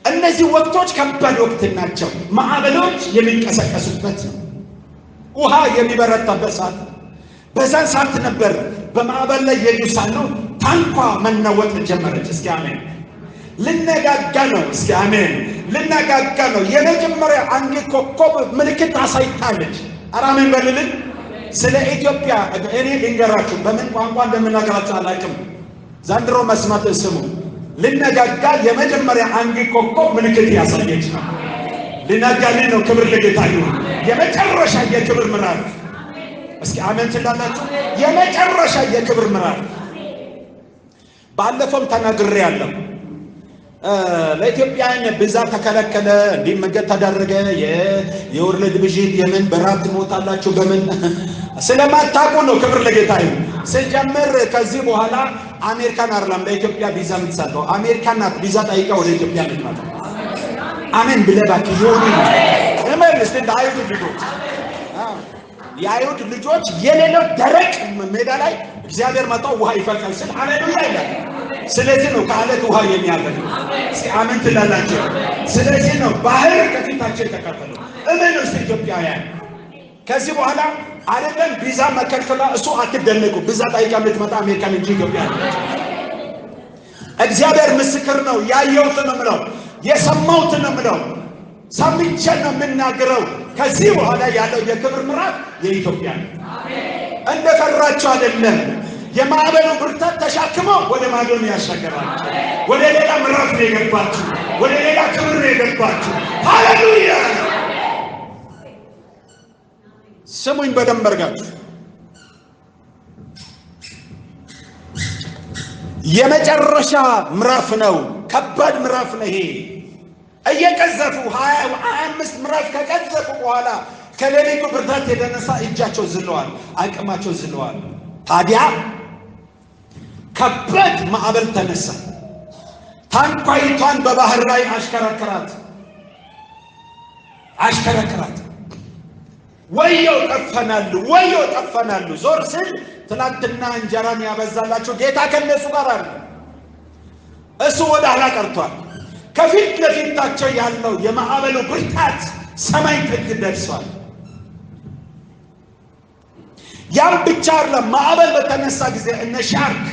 Speaker 2: እነዚህ ወቅቶች ከባድ ወቅት ናቸው። ማዕበሎች የሚንቀሳቀሱበት ነው። ውሃ የሚበረታበት ሰዓት ነው። በዛን ሰዓት ነበር በማዕበል ላይ የዩሳኑ ታንኳ መናወጥ ጀመረች። እስኪ አሜን። ልነጋጋ ነው። እስኪ አሜን። ልነጋጋ ነው። የመጀመሪያ አንድ ኮከብ ምልክት አሳይታለች። አራሜን በልልን። ስለ ኢትዮጵያ እኔ ልንገራችሁ፣ በምን ቋንቋ እንደምናገራችሁ አላውቅም። ዘንድሮ መስማትን ስሙ። ልነጋጋ የመጀመሪያ አንድ ኮከብ ምልክት ያሳየች ነው። ልነጋልን ነው። ክብር ለጌታ ይሁን። የመጨረሻ የክብር ምዕራፍ። እስኪ አሜን ትላላችሁ። የመጨረሻ የክብር ምዕራፍ። ባለፈውም ተናግሬያለሁ። ለኢትዮጵያን ቪዛ ተከለከለ፣ እንዲህ መንገድ ተደረገ። የወርልድ ቪዥን የምን በራብ ትሞታላችሁ በምን ስለማታውቁ ነው። ክብር ለጌታ ይሁን። ስጀምር ከዚህ በኋላ አሜሪካን አይደለም ለኢትዮጵያ ቪዛ የምትሰጠው፣ አሜሪካን ናት ቪዛ ጠይቃ ወደ ኢትዮጵያ የምትመጣው። አሜን ብለህ እባክህ ይሁን። እመልስ እንደ አይሁድ ልጆች የአይሁድ ልጆች የሌለው ደረቅ ሜዳ ላይ እግዚአብሔር መጣው ውሃ ይፈልቃል ስል ሃሌሉያ ይላል። ስለዚህ ነው ከአለት ውሃ የሚያፈልቅ። እስኪ አሜን ትላላችሁ። ስለዚህ ነው ባህር ከፊታችን ተከፈለ። እመኑ እስቲ ኢትዮጵያውያን። ከዚህ በኋላ አይደለም ቪዛ መከልከላ እሱ አትደነቁ። ቪዛ ጠይቃ የምትመጣ አሜሪካን እንጂ ኢትዮጵያ እግዚአብሔር ምስክር ነው። ያየሁትን ነው የምለው፣ የሰማሁትን ነው የምለው፣ ሰምቼ ነው የምናገረው። ከዚህ በኋላ ያለው የክብር ምዕራፍ የኢትዮጵያ ነው። እንደፈራችሁ አይደለም። የማዕበሉ ብርታት ተሻክሞ ወደ ማዶ ነው ያሻገራችሁ። ወደ ሌላ ምዕራፍ ነው የገባችሁ። ወደ ሌላ ክብር ነው የገባችሁ። ሃሌሉያ! ስሙኝ በደንብ አድርጋችሁ። የመጨረሻ ምዕራፍ ነው። ከባድ ምዕራፍ ነው ይሄ። እየቀዘፉ 25 ምዕራፍ ከቀዘፉ በኋላ ከሌሊቱ ብርታት የተነሳ እጃቸው ዝለዋል፣ አቅማቸው ዝለዋል። ታዲያ ከባድ ማዕበል ተነሳ። ታንኳይቷን በባህር ላይ አሽከረከራት። ወየው ጠፈናሉ። ዞር ስል ትናንትና እንጀራን ያበዛላቸው ጌታ ከነሱ ጋር አለ። እሱ ወደ ኋላ ቀርቷል። ከፊት ለፊታቸው ያለው የማዕበሉ ብርታት ሰማይ ጥግ ደርሷል። ያም ብቻ አይደለም። ማዕበል በተነሳ ጊዜ እነ ሻርክ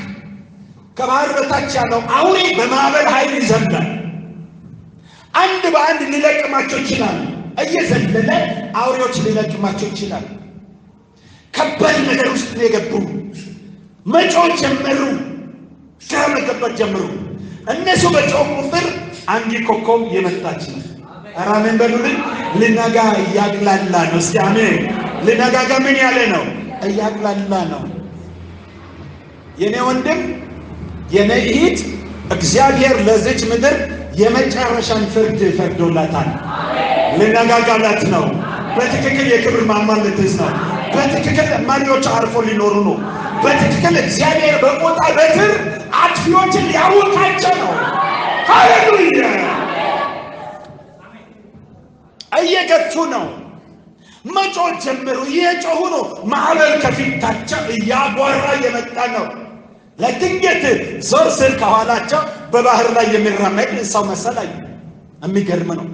Speaker 2: ከባህር በታች ያለው አውሬ በማዕበል ኃይል ይዘላል። አንድ በአንድ ሊለቅማቸው ይችላል። እየዘለለ አውሬዎች ሊለቅማቸው ይችላል። ከባድ ነገር ውስጥ ነው የገቡ። መጮህ ጀመሩ፣ ግራ መገባት ጀመሩ። እነሱ በጮህ ቁጥር አንድ ኮከብ የመጣች ነው። ኧረ አሜን በሉልኝ። ልነጋ እያቅላላ ነው። እስኪ አሜን። ልነጋጋ ምን ያለ ነው? እያቅላላ ነው። የኔ ወንድም የኔ እህት፣ እግዚአብሔር ለዚች ምድር የመጨረሻን ፍርድ ፈርዶላታል። ልነጋጋላት ነው። በትክክል የክብር ማማ ልትይዝ ነው። በትክክል መሪዎች አርፎ ሊኖሩ ነው። በትክክል እግዚአብሔር በቆጣ በትር አጥፊዎችን ሊያወቃቸው ነው። ሃሌሉያ! እየገፉ ነው። መጮህ ጀመሩ። እየጮሁ ነው። ማዕበል ከፊታቸው እያጓራ እየመጣ ነው። ለድንገት ዞር ስል ከኋላቸው በባህር ላይ የሚራመድ ሰው መሰለኝ። የሚገርም ነው።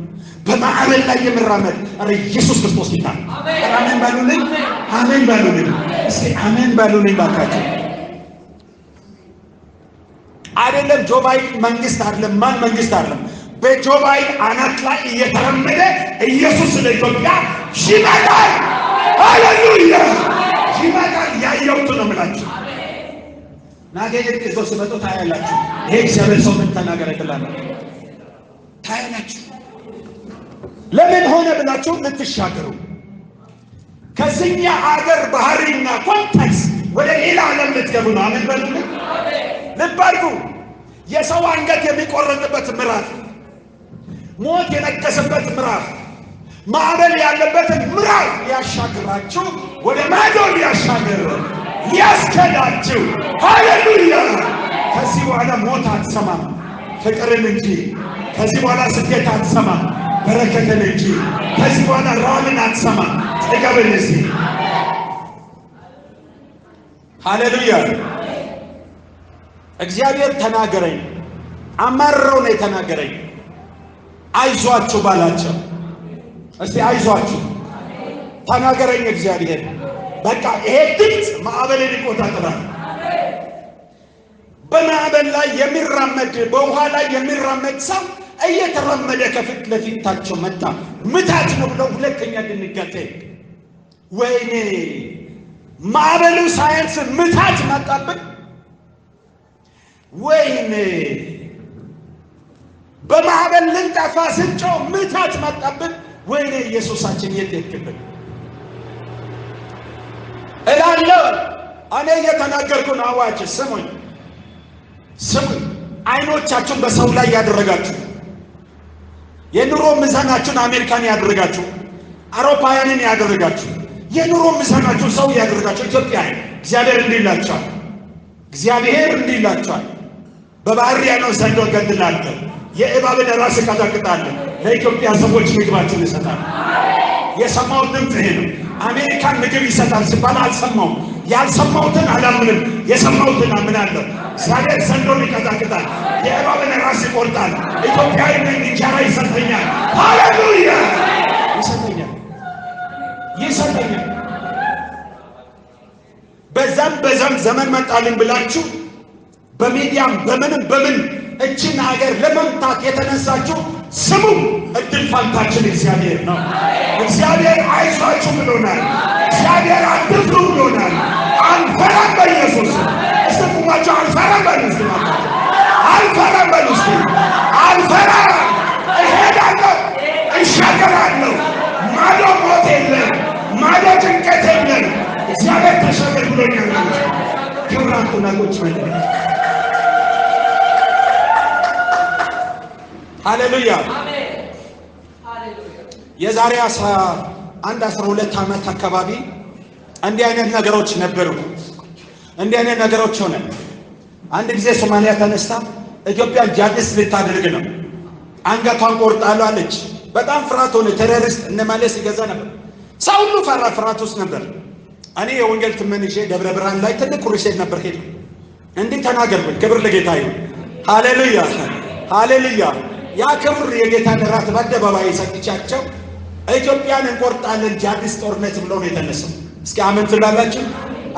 Speaker 2: በማዕበል ላይ የሚራመድ ኧረ ኢየሱስ ክርስቶስ ጌታ። አሜን በሉልኝ። አሜን በሉልኝ። እስኪ አሜን በሉልኝ ባካችሁ። አይደለም ጆ ባይደን መንግስት አይደለም፣ ማን መንግስት አይደለም። በጆ ባይደን አናት ላይ እየተረመደ ኢየሱስ ለኢትዮጵያ ይመጣል። ሃሌሉያ! ይመጣል። ያየሁት ነው የምላችሁ። ነገ ይዘው ሲመጡ ታያላችሁ። ይሄ እግዚአብሔር ሰው ምን ተናገረ ትላላችሁ? ታያላችሁ። ለምን ሆነ ብላችሁ ልትሻገሩ ከዚህኛ አገር ባህሪና ኮንቴክስት ወደ ሌላ ዓለም ልትገቡ ነው። አሜን በሉ። ልብ አድርጉ። የሰው አንገት የሚቆረጥበት ምዕራፍ፣ ሞት የነገሰበት ምዕራፍ፣ ማዕበል ያለበትን ምዕራፍ ሊያሻግራችሁ ወደ ማዶ ሊያሻገር ሊያስከዳችሁ። ሃሌሉያ! ከዚህ በኋላ ሞት አትሰማም፣ ፍቅርን እንጂ። ከዚህ በኋላ ስኬት አትሰማም፣ በረከትን እንጂ። ከዚህ በኋላ ራብን አትሰማም፣ ጥገብን እንጂ። ሃሌሉያ! እግዚአብሔር ተናገረኝ፣ አማረው ነው የተናገረኝ። አይዟችሁ ባላቸው። እስቲ አይዟችሁ ተናገረኝ እግዚአብሔር። በቃ ይሄ ድምፅ ማዕበልን ይቆጣጠራል። በማዕበል ላይ የሚራመድ በውሃ ላይ የሚራመድ ሰው እየተራመደ ከፊት ለፊታቸው መጣ። ምታት ነው ብለው ሁለተኛ ድንጋጤ። ወይኔ ማዕበሉ ሳይንስ ምታት መጣብን። ወይኔ በማዕበል ልንጠፋ ስንጮህ ምታት መጣብን። ወይኔ ኢየሱሳችን የት ሄድክብን እላለሁ። እኔ እየተናገርኩ ነው። አዋጅ ስሙኝ፣ ስሙኝ። አይኖቻችሁን በሰው ላይ ያደረጋችሁ፣ የኑሮ ሚዛናችሁን አሜሪካን ያደረጋችሁ፣ አውሮፓውያንን ያደረጋችሁ፣ የኑሮ ሚዛናችሁን ሰው ያደረጋችሁ ኢትዮጵያ፣ እግዚአብሔር እንዲህ ይላችኋል። እግዚአብሔር እንዲህ ይላችኋል። በባህርያኖስ ዘንዶ እገድላለሁ፣ የእባብን ራስ እቀጠቅጣለሁ፣ ለኢትዮጵያ ሰዎች ምግባችን ይሰጣል። የሰማሁት ድምፅ ይሄ ነው። አሜሪካን ምግብ ይሰጣል ሲባል አልሰማሁም። ያልሰማሁትን አላምንም፣ የሰማሁትን አምናለሁ። እግዚአብሔር ዘንዶን ይቀጠቅጣል፣ የእባብን ራስ ይቆርጣል፣ ኢትዮጵያዊ ነኝ፣ እንጀራ ይሰጠኛል። ሃሌሉያ! ይሰጠኛል፣ ይሰጠኛል። በዛም ዘመን መጣልን ብላችሁ በሚዲያም በምን እችን ሀገር ለመምታት የተነሳችሁ ስሙ፣ እድል ፋንታችን እግዚአብሔር ነው። እግዚአብሔር አይዟችሁ ብሎናል። እግዚአብሔር አትፍሩ ብሎናል። አንፈራም በኢየሱስ። እስቲ ቁማችሁ አልፈራም በሉ። እስቲ አልፈራም በሉ። እስቲ አልፈራም፣ እሄዳለሁ፣ እሻገራለሁ። ማዶ ሞት የለም፣ ማዶ ጭንቀት የለም። እግዚአብሔር ተሻገር ብሎኛል። ክብራቱና ቁጭ በል። ሃሌሉያ! የዛሬ 12 ዓመት አካባቢ እንዲህ አይነት ነገሮች ነበሩ። እንዲህ አይነት ነገሮች ሆነ። አንድ ጊዜ ሶማሊያ ተነስታ ኢትዮጵያን ጃዲስ ልታደርግ ነው። አንገቷን ቆርጣለሁ አለች። በጣም ፍርሃት ሆነ። ቴሮሪስት እነማለስ ይገዛ ነበር። ሰው ሁሉ ፈራ፣ ፍርሃት ውስጥ ነበር። እኔ የወንጌል ትመንሼ ደብረ ብርሃን ላይ ትልቅ ሩሴት ነበር። ሄዱ እንዲህ ተናገርኩኝ። ክብር ለጌታ ይሁን። ሃሌሉያ! ሃሌሉያ! ያ ክብር የጌታን ራት በአደባባይ ሰጥቻቸው ኢትዮጵያን እንቆርጣለን ጃዲስ ጦርነት ብሎ ነው የተነሳው። እስኪ አሜን ትላላችሁ?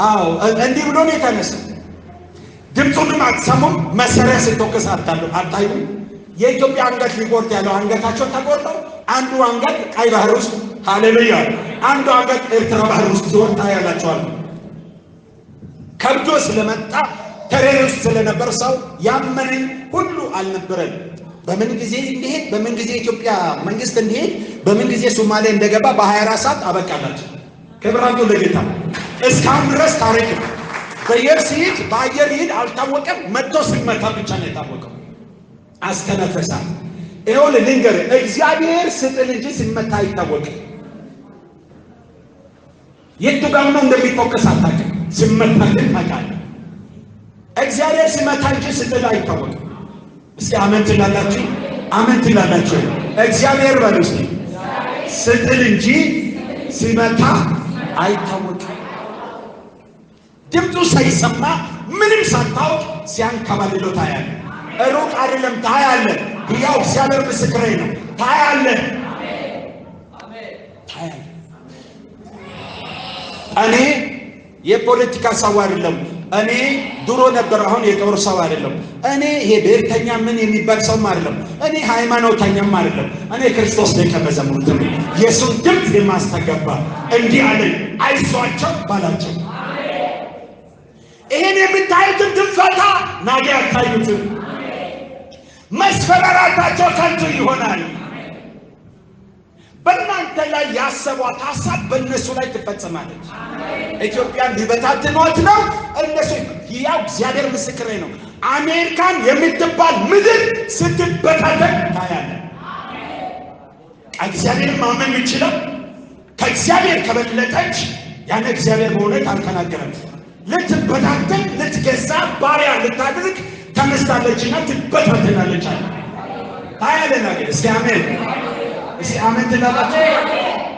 Speaker 2: አዎ እንዲህ ብሎ ነው የተነሳው። ድምፁንም አትሰሙም። መሳሪያ ሲተኮስ አታዩ። የኢትዮጵያ አንገት ሊቆርጥ ያለው አንገታቸው ተቆርጠው አንዱ አንገት ቀይ ባህር ውስጥ፣ ሃሌሉያ፣ አንዱ አንገት ኤርትራ ባህር ውስጥ ሲወጣ ያላቸዋል። ከብዶ ስለመጣ ቴሮሪስት ስለነበር ሰው ያመነኝ ሁሉ አልነበረም። በምን ጊዜ እንዲሄድ፣ በምን ጊዜ ኢትዮጵያ መንግስት እንዲሄድ፣ በምን ጊዜ ሶማሌ እንደገባ በ24 ሰዓት አበቃላችሁ። ክብራቱ ለጌታ። እስካሁን ድረስ ታሪክ ነው። በየብስ ይሂድ በአየር ይሂድ አልታወቀም። መጥቶ ሲመታ ብቻ ነው የታወቀው። አስተነፈሳ። ይኸውልህ ልንገርህ፣ እግዚአብሔር ስጥል እንጂ ሲመታ አይታወቅም። የቱ ጋር ነው እንደሚፎከስ አታውቅም። ሲመታ ግን ታውቃለህ። እግዚአብሔር ሲመታ እንጂ ስጥል አይታወቅም። እስኪ አሜን ትላላችሁ? አሜን ትላላችሁ? እግዚአብሔር በሉ እስኪ ስጥል እንጂ ሲመታ አይታወቅም። ድምፁ ሳይሰማ ምንም ሳታውቅ ሲያንከባልለው ታያለህ። ሩቅ አይደለም ታያለህ። ያው እግዚአብሔር ምስክሬ ነው። ታያለህ፣ ታያለህ። እኔ የፖለቲካ ሰው አይደለም። እኔ ድሮ ነበር፣ አሁን የቀብር ሰው አይደለም። እኔ ይሄ ብሔርተኛ ምን የሚባል ሰውም አይደለም። እኔ ሃይማኖተኛም አይደለም። እኔ ክርስቶስ ደቀ መዝሙር ነኝ። የሱን ድምፅ የማስተጋባ እንዲህ አለኝ፣ አይዟቸው ባላቸው። ይሄን የምታዩትን ትንፈታ ነገ አታዩትም። መስፈራራታቸው ከንቱ ይሆናል። በእናንተ ላይ ያሰቧት ሐሳብ በእነሱ ላይ ትፈጸማለች። ኢትዮጵያን ሊበታትኗት ነው እነሱ። ያው እግዚአብሔር ምስክሬ ነው። አሜሪካን የምትባል ምድር ስትበታተን ታያለን። እግዚአብሔር ማመን ይችላል። ከእግዚአብሔር ከበለጠች ያን እግዚአብሔር በእውነት አልተናገረም። ልትበታተን ልትገዛ ባሪያ ልታድርግ ተነስታለችና ትበታተናለች አለ። ታያለን አገር። እስኪ አሜን፣ እስኪ አሜን ትላላችሁ።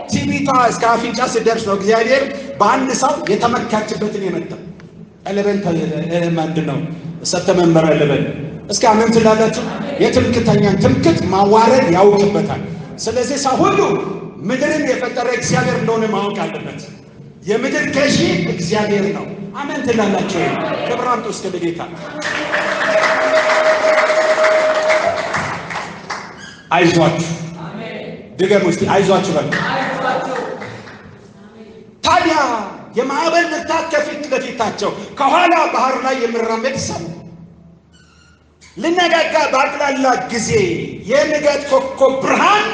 Speaker 2: ትንቢቷ እስከ አፍንጫ ስደርስ ነው እግዚአብሔር በአንድ ሰው የተመካችበትን የመጣው። ቀለበን ምንድን ነው ሰተመንበረ ለበል። እስኪ አሜን ትላላችሁ። የትምክተኛን ትምክት ማዋረድ ያውቅበታል። ስለዚህ ሰው ሁሉ ምድርን የፈጠረ እግዚአብሔር እንደሆነ ማወቅ አለበት። የምድር ገዢ እግዚአብሔር ነው። አሜን ትላላችሁ። ክብር አምጡ እስከ ጌታ። አይዟችሁ ድገሙ እስቲ፣ አይዟችሁ በሉ። ታዲያ የማዕበል ብርታት ከፊት ለፊታቸው ከኋላ ባህር ላይ የሚራመድ ሰው ልነጋጋ ባቅላላ ጊዜ የንጋት ኮከብ ብርሃን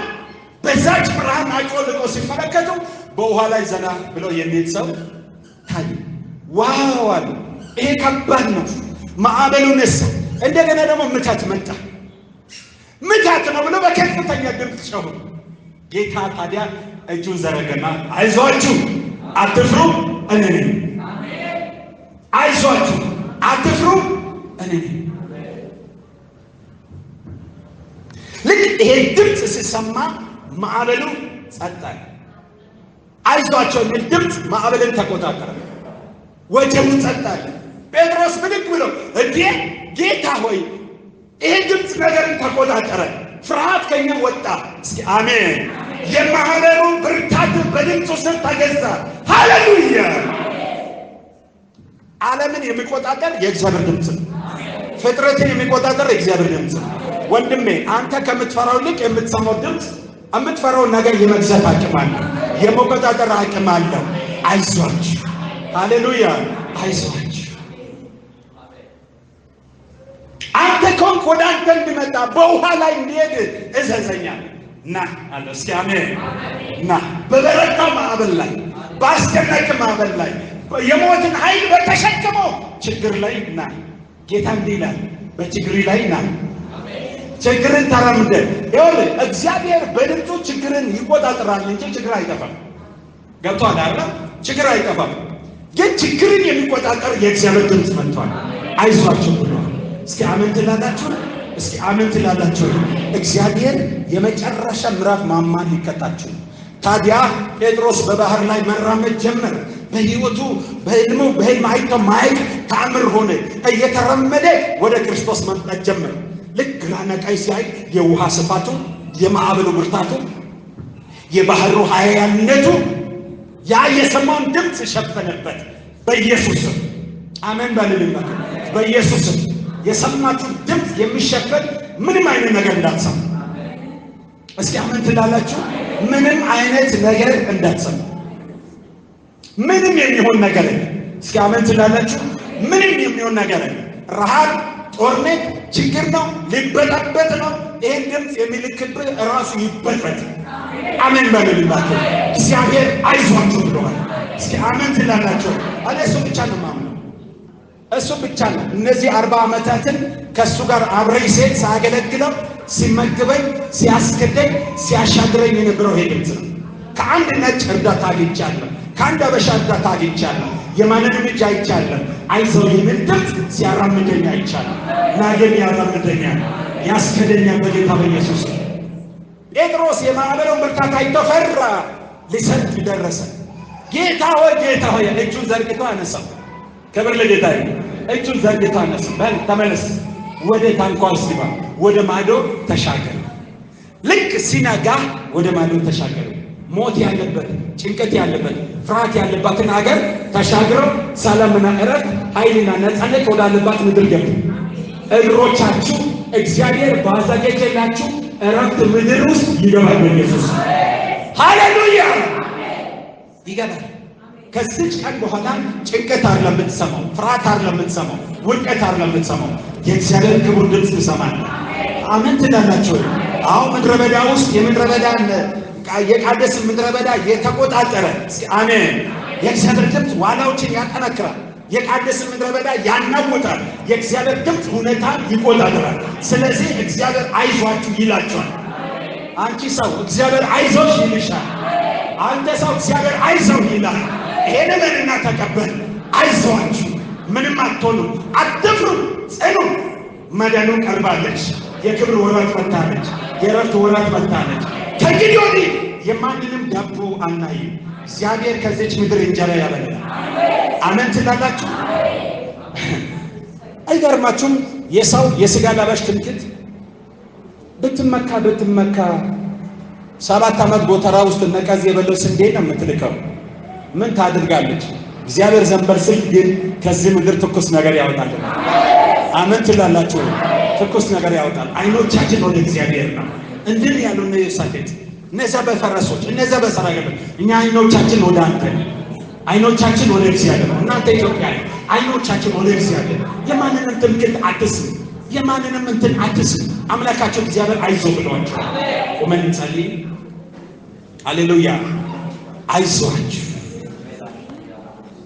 Speaker 2: በዛች ብርሃን አጮልቆ ሲመለከቱ በውሃ ላይ ዘና ብሎ የሚሄድ ሰው ታየ። ዋው አሉ። ይሄ ከባድ ነው። ማዕበሉ ነሳ። እንደገና ደግሞ ምታት መጣ። ምታት ነው ብሎ በከፍተኛ ድምፅ ጮሁ። ጌታ ታዲያ እጁን ዘረገና አይዟችሁ አትፍሩ እኔ ነኝ። አይዟችሁ አትፍሩ እኔ ነኝ። ልክ ይሄ ድምፅ ሲሰማ ማዕበሉ ጸጥ አለ። አይዟቸው የሚል ድምፅ ማዕበልን ተቆጣጠረ። ወጀቡ ጸጥ አለ። ጴጥሮስ ብድግ ብሎ እንዴ ጌታ ሆይ ይሄ ድምፅ ነገርን ተቆጣጠረ፣ ፍርሃት ከኛ ወጣ። እስኪ አሜን። የማዕበሉ ብርታት በድምፁ ስር ተገዛ። ሃሌሉያ። ዓለምን የሚቆጣጠር የእግዚአብሔር ድምፅ ነው። ፍጥረትን የሚቆጣጠር የእግዚአብሔር ድምፅ ነው። ወንድሜ አንተ ከምትፈራው ይልቅ የምትሰማው ድምፅ የምትፈራውን ነገር የመግዛት አቅም አለው፣ የመቆጣጠር አቅም አለው። አይዟችሁ። ሃሌሉያ። አይዟችሁ። አንተ ኮንክ ወደ አንተ እንዲመጣ በውሃ ላይ እንዲሄድ እዘዘኛል። ና አለ። እስኪ አሜን። ና በበረታ ማዕበል ላይ፣ በአስጨናቂ ማዕበል ላይ፣ የሞትን ኃይል በተሸከመው ችግር ላይ ና። ጌታ እንዲህ ይላል፣ በችግሪ ላይ ና። ችግርን ተራምደን ይኸውልህ፣ እግዚአብሔር በድምፁ ችግርን ይቆጣጠራል እንጂ ችግር አይጠፋም። ገብቶሃል አይደል? ችግር አይጠፋም፣ ግን ችግርን የሚቆጣጠር የእግዚአብሔር ድምፅ መጥቷል። አይዟችሁ ብሏል። እስኪ አሜን ትላላችሁ? እስኪ አሜን ትላላችሁ? እግዚአብሔር የመጨረሻ ምዕራፍ ማማን ሊቀጣችሁ። ታዲያ ጴጥሮስ በባህር ላይ መራመድ ጀመረ። በሕይወቱ በሕልም አይቶ ማየት ተአምር ሆነ። እየተራመደ ወደ ክርስቶስ መምጣት ጀመረ። ልክ ግራና ቀኝ ሲያይ የውሃ ስፋቱ፣ የማዕበሉ ብርታቱ፣ የባህሩ ኃያልነቱ ያ የሰማውን ድምፅ ሸፈነበት። በኢየሱስም አሜን በልልበት። በኢየሱስም የሰማችሁ ድምፅ የሚሸፈን ምንም አይነት ነገር እንዳትሰሙ። እስኪ አሜን ትላላችሁ? ምንም አይነት ነገር እንዳትሰሙ። ምንም የሚሆን ነገር የለም። እስኪ አሜን ትላላችሁ? ምንም የሚሆን ነገር የለም። ረሃብ፣ ጦርነት፣ ችግር ነው፣ ሊበጠበጥ ነው። ይህን ድምፅ የሚልክብህ ራሱ ይበጥበጥ። አሜን በልልባቸው። እግዚአብሔር አይዟችሁ ብለዋል። እስኪ አሜን ትላላችሁ? እኔ እሱ ብቻ ነው ማምነው፣ እሱ ብቻ ነው። እነዚህ 40 ዓመታትን ከእሱ ጋር አብረኝ ሴት ሳገለግለው ሲመግበኝ፣ ሲያስክደኝ፣ ሲያሻግረኝ የነበረው ይሄ ድምፅ ነው። ከአንድ ነጭ እርዳታ አግኝቻለሁ፣ ከአንድ አበሻ እርዳታ አግኝቻለሁ። የማንንም እጅ አይቻለሁ። አይዞህ የሚል ድምፅ ሲያራምደኝ አይቻለሁ። ናገን ያራምደኛል፣ ያስክደኛል በጌታ በኢየሱስ። ጴጥሮስ የማዕበሉን ብርታት አይቶ ፈራ፣ ሊሰጥ ደረሰ። ጌታ ሆይ ጌታ ሆይ እጁን ዘርግቶ አነሳው። ክብር ለጌታ ይሁን። እጁን ዘርግቶ አነሳው። በል ተመለስ፣ ወደ ታንኳ ውስጥ ግባ፣ ወደ ማዶ ተሻገር። ልክ ሲነጋ ወደ ማዶ ተሻገሩ። ሞት ያለበት፣ ጭንቀት ያለበት፣ ፍርሃት ያለባትን ሀገር ተሻግረው ሰላምና እረፍት፣ ኃይልና ነፃነት ወዳለባት ምድር ገቡ። እግሮቻችሁ እግዚአብሔር ባዘጋጀላችሁ እረፍት ምድር ውስጥ ይገባል። በኢየሱስ ሃሌሉያ! ይገባል። ከዚች ቀን በኋላ ጭንቀት አይደለም የምትሰማው፣ ፍርሃት አይደለም የምትሰማው፣ ውድቀት አይደለም የምትሰማው፣ የእግዚአብሔር ክቡር ድምፅ ትሰማለህ። አሜን ትላላችሁ? አዎ ምድረ በዳ ውስጥ የምድረ በዳን የቃዴስን ምድረ በዳ የተቆጣጠረ አሜን። የእግዚአብሔር ድምፅ ዋላዎችን ያጠነክራል። የቃዴስን ምድረ በዳ ያናውጣል። የእግዚአብሔር ድምፅ ሁኔታን ይቆጣጠራል። ስለዚህ እግዚአብሔር አይዟችሁ ይላችኋል። አንቺ ሰው እግዚአብሔር አይዞሽ ይልሻል። አንተ ሰው እግዚአብሔር አይዞህ ይላል። ይሄን ለእና ተቀበል። አይዟችሁ፣ ምንም አትሆኑ፣ አትፍሩ፣ ጽኑ። መዳኑ ቀርባለች። የክብር ወራት መጣለች። የረፍት ወራት መጣለች። ከእንግዲህ ወዲህ የማንንም ዳቦ አናይም። እግዚአብሔር ከዚች ምድር እንጀራ ያበላል። አሜን ትላላችሁ? አይገርማችሁም? የሰው የሥጋ ለባሽ ትምክህት ብትመካ 7 ዓመት ጎተራ ውስጥ ነቀዝ የበለው ስንዴ ነው የምትልከው። ምን ታድርጋለች? እግዚአብሔር ዘንበር ሲል ግን ከዚህ ምድር ትኩስ ነገር ያወጣል። አሜን ትላላችሁ? ትኩስ ነገር ያወጣል። አይኖቻችን ወደ እግዚአብሔር ነው። እንድን ያሉ ነው የሳደት እነዛ በፈረሶች እነዛ በሰራገሎች፣ እኛ አይኖቻችን ወደ አንተ፣ አይኖቻችን ወደ እግዚአብሔር ነው። እናንተ ኢትዮጵያ አይኖቻችን ወደ እግዚአብሔር። የማንንም ትምክህት አትስሙ፣ የማንንም እንትን አትስሙ። አምላካቸው እግዚአብሔር አይዞ ብሏቸዋል። ቁመን እንጸልይ። ሃሌሉያ። አይዟችሁ፣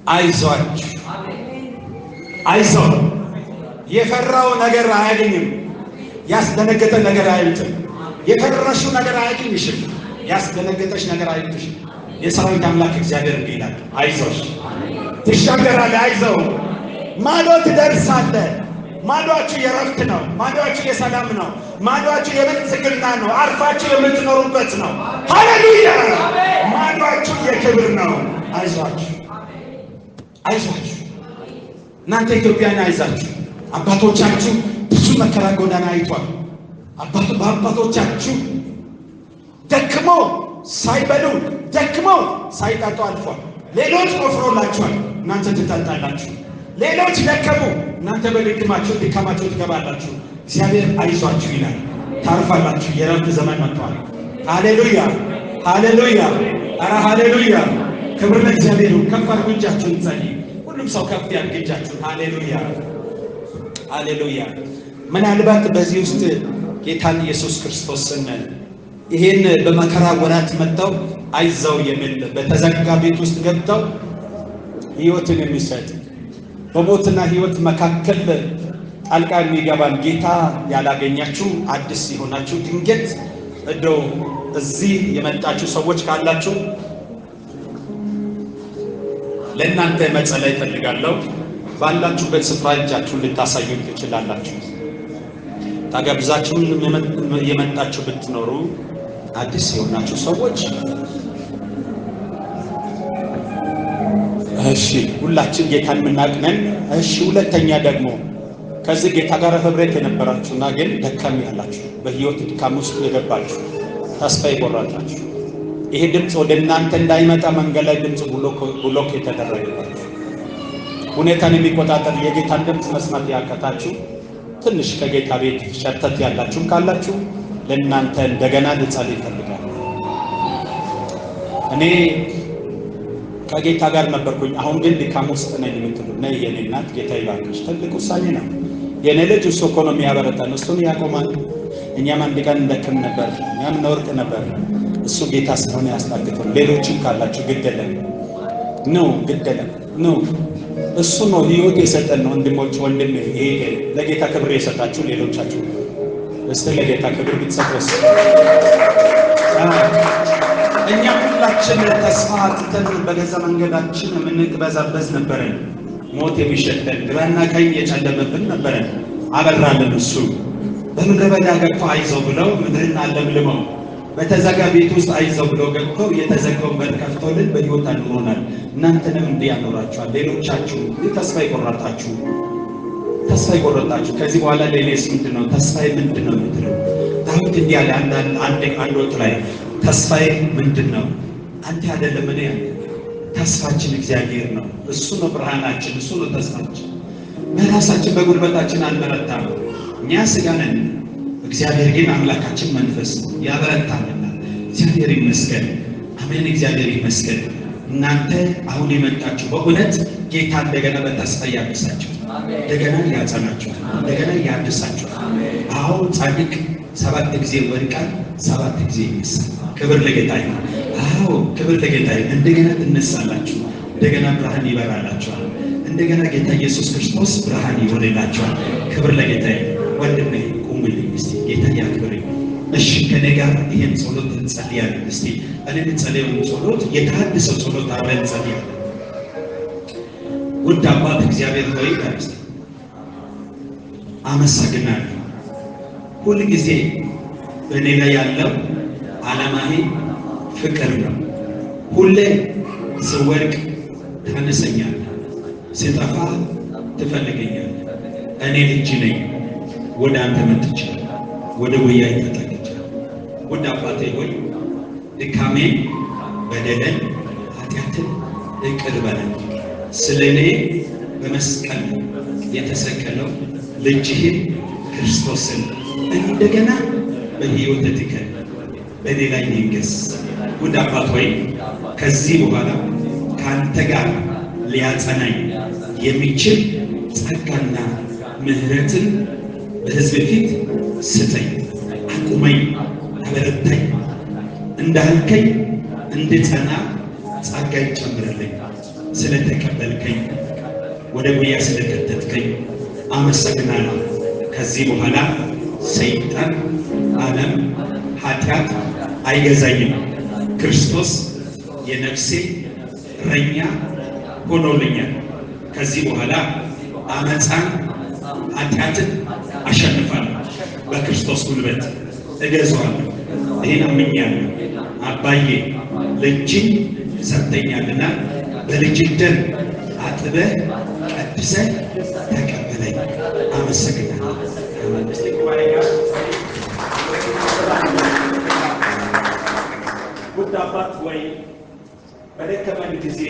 Speaker 2: አይዟችሁ፣ አይዞ። የፈራው ነገር አያገኝም። ያስደነገጠ ነገር አይልጥም። የፈረሽው ነገር አያገኝሽም። ያስደነገጠሽ ነገር አይልጥሽም። የሰራዊት አምላክ እግዚአብሔር እንዲህ ይላል፣ አይዞሽ፣ ትሻገራለህ፣ አይዞህ፣ ማዶ ትደርሳለህ። ማዶአችሁ የረፍት ነው። ማዶአችሁ የሰላም ነው። ማዶአችሁ የብልጽግና ነው። አርፋችሁ የምትኖሩበት ነው። ሃሌሉያ። ማዶአችሁ የክብር ነው። አይዟችሁ፣ አይዟችሁ። እናንተ ኢትዮጵያን አይዛችሁ። አባቶቻችሁ ብዙ መከራ ጎዳና አይቷል። በአባቶቻችሁ ደክመው ሳይበሉ ደክመው ሳይጠጡ አልፏል። ሌሎች ቆፍሮላችኋል፣ እናንተ ትጠጣላችሁ። ሌሎች ደከሙ፣ እናንተ በድካማችሁ ትገባላችሁ። እግዚአብሔር አይዟችሁ ይላል። ታርፋላችሁ። የረፍት ዘመን መጥቷል። ሃሌሉያ፣ ሃሌሉያ፣ ኧረ ሃሌሉያ። ክብር ለእግዚአብሔር። ከፍ አድርጉ እጃችሁን፣ ጸልይ። ሁሉም ሰው ከፍ ያድርግ እጃችሁን። ሃሌሉያ፣ ሃሌሉያ። ምናልባት በዚህ ውስጥ ጌታን ኢየሱስ ክርስቶስን ይሄን በመከራ ወራት መጥተው አይዞህ የሚል በተዘጋ ቤት ውስጥ ገብተው ሕይወትን የሚሰጥ በሞትና ሕይወት መካከል ጣልቃ የሚገባን ጌታ ያላገኛችሁ አዲስ የሆናችሁ ድንገት እንደው እዚህ የመጣችሁ ሰዎች ካላችሁ ለእናንተ መጸለይ እፈልጋለሁ። ባላችሁበት ስፍራ እጃችሁን ልታሳዩን ትችላላችሁ። ተጋብዛችሁን የመጣችሁ ብትኖሩ አዲስ የሆናችሁ ሰዎች እሺ፣ ሁላችን ጌታን የምናውቅነን። እሺ፣ ሁለተኛ ደግሞ ከዚህ ጌታ ጋር ህብረት የነበራችሁና ግን ደካም ያላችሁ፣ በህይወት ድካም ውስጥ የገባችሁ፣ ተስፋ የቆረጣችሁ፣ ይሄ ድምፅ ወደ እናንተ እንዳይመጣ መንገድ ላይ ድምፅ ብሎክ የተደረገባችሁ፣ ሁኔታን የሚቆጣጠር የጌታን ድምፅ መስማት ያቃታችሁ፣ ትንሽ ከጌታ ቤት ሸርተት ያላችሁ ካላችሁ ለእናንተ እንደገና ልጸልይ እፈልጋለሁ። እኔ ከጌታ ጋር ነበርኩኝ፣ አሁን ግን ድካም ውስጥ ነኝ የምትሉ ነይ የኔ እናት፣ ጌታ ይባርክሽ። ትልቅ ውሳኔ ነው። የኔ ልጅ እሱ እኮ ነው የሚያበረታን፣ እሱን ያቆማል። እኛም አንድ ቀን እንደክም ነበር፣ እኛም እንወርቅ ነበር። እሱ ጌታ ስለሆነ ያስታግተን። ሌሎችም ካላችሁ ግደለም ነው፣ ግደለም ነው። እሱ ነው ህይወት የሰጠን ነው። ወንድሞች፣ ወንድሜ፣ ይሄ ለጌታ ክብር የሰጣችሁ ሌሎቻችሁ እስቲ ለጌታ ክብር ብትሰጡስ። እኛ ሁላችን ተስፋ አጥተን በገዛ መንገዳችን የምንቅበዛበዝ ነበረን። ሞት የሚሸተን ግራና ቀኝ የጨለመብን ነበረን። አበራልን። እሱ በምድረ በዳ ገብቶ አይዞህ ብለው ምድርን አለምልመው በተዘጋ ቤት ውስጥ አይዞህ ብለው ገብተው የተዘጋውን በር ከፍቶልን በሕይወት አኑሮናል። እናንተንም እንዲህ ያኖራችኋል። ሌሎቻችሁ ተስፋ ይቆረጣችሁ ከዚህ በኋላ ለኔስ ምንድነው ተስፋዬ ምንድነው የምትለው? ዳዊት እንዲህ ያለ አንድ ወቅት ላይ ተስፋዬ ምንድነው? አንተ አይደለም እኔ ያለ ተስፋችን እግዚአብሔር ነው። እሱ ነው ብርሃናችን፣ እሱ ነው ተስፋችን። በራሳችን በጉልበታችን አንበረታም። እኛ ሥጋ ነን፣ እግዚአብሔር ግን አምላካችን መንፈስ ነው ያበረታልና። እግዚአብሔር ይመስገን። አሜን። እግዚአብሔር ይመስገን። እናንተ አሁን የመጣችሁ በእውነት ጌታ እንደገና በተስፋ ያድሳችሁ፣ እንደገና ያጸናችሁ፣ እንደገና ያድሳችሁ። አሁን ጻድቅ 7 ጊዜ ወድቃል፣ 7 ጊዜ ይነሳል። ክብር ለጌታ ይሁን። አዎ ክብር ለጌታ ይሁን። እንደገና ትነሳላችሁ፣ እንደገና ብርሃን ይበራላችኋል። እንደገና ጌታ ኢየሱስ ክርስቶስ ብርሃን ይሆንላችኋል። ክብር ለጌታ ይሁን። ወንድሜ ቁምልኝ እስቲ፣ ጌታ ያክብርኝ። እሺ ከኔ ጋር ይሄን ጸሎት እንጸልያለን። እስቲ እኔ የምጸልየውን ጸሎት የተሐድሰው ጸሎት አብረን እንጸልያለን። ውድ አባት እግዚአብሔር ሆይ አመሰግናለሁ። ሁል ጊዜ በእኔ ላይ ያለው ዓላማዬ ፍቅር ነው። ሁሌ ስወድቅ ታነሰኛለህ፣ ስጠፋ ትፈልገኛለህ። እኔ ልጅ ነኝ፣ ወደ አንተ መጥቻለሁ፣ ወደ ጉያዬ ተጠግቻለሁ። ውድ አባቴ ሆይ ድካሜን፣ በደልን፣ ኃጢአትን ይቅር በለኝ። ስለ እኔ በመስቀል የተሰቀለው ልጅህን ክርስቶስን እንደገና በሕይወት ትከል፣ በእኔ ላይ ይንገስ። ውድ አባት ሆይ ከዚህ በኋላ ከአንተ ጋር ሊያጸናኝ የሚችል ጸጋና ምሕረትን በሕዝብ ፊት ስጠኝ። አቁመኝ፣ አበረታኝ። እንዳልከኝ እንድጸና ጸጋ ይጨምርልኝ። ስለተቀበልከኝ፣ ወደ ጉያ ስለከተትከኝ አመሰግናለሁ። ከዚህ በኋላ ሰይጣን፣ ዓለም፣ ኃጢአት አይገዛኝም። ክርስቶስ የነፍሴ እረኛ ሆኖልኛል። ከዚህ በኋላ አመፃን፣ ኃጢአትን አሸንፋለሁ። በክርስቶስ ጉልበት እገዛዋለሁ። ይህን አምኛለሁ። አባዬ ልጅን ሰጥተኛልና በልጅ ደም አጥበህ ቀድሰህ ተቀበለኝ። አመሰግናለሁ።
Speaker 1: ውድ አባት ወይ በደከመን ጊዜ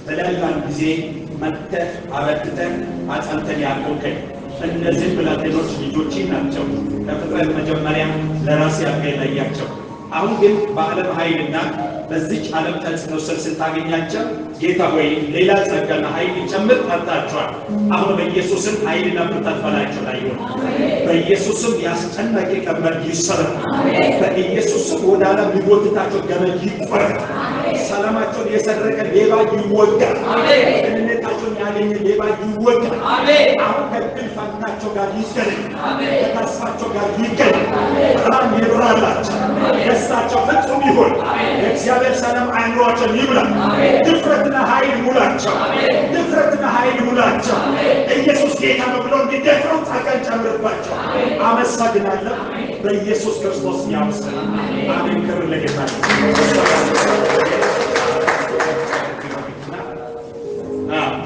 Speaker 1: በለላን ጊዜ መጥተህ አበርትተን አጸንተን ያቆምከኝ እነዚህ ብላቴኖች ልጆች ናቸው። ከፍጥረት መጀመሪያ ለራሴ አድርገህ ለያቸው። አሁን ግን በዓለም ኃይልና በዚች ዓለም ተጽዕኖ ስር ስታገኛቸው ጌታ ሆይ ሌላ ጸጋና ኃይል ይጨምር ጠርታቸዋል። አሁን በኢየሱስም ኃይልና ብርታት በላያቸው ላይ ይሁን። በኢየሱስም ያስጨናቂ ቀንበር ይሰበር። በኢየሱስም ወደ ዓለም ሊጎትታቸው ገመድ ይቆረጥ። ሰላማቸውን የሰረቀ ሌባ ይወጋ። ደህንነታቸውን ያገኘ ሌባ ይወጋ። አሁን ከድል ፈንታቸው ጋር ይገናኝ፣ ከተስፋቸው ጋር ይገናኝ። ብርሃን ይብራላቸው፣ ደስታቸው ፍጹም ይሁን። የእግዚአብሔር ሰላም አእምሮአቸውን ይሙላ። ድፍረትና ኃይል ሙላቸው፣ ድፍረትና ኃይል ሙላቸው። ኢየሱስ ጌታ ነው ብለው እንዲደፍረው ጸጋን ጨምርባቸው። አመሰግናለሁ በኢየሱስ ክርስቶስ ያውስ አሜን። ክብር ለጌታ ነው።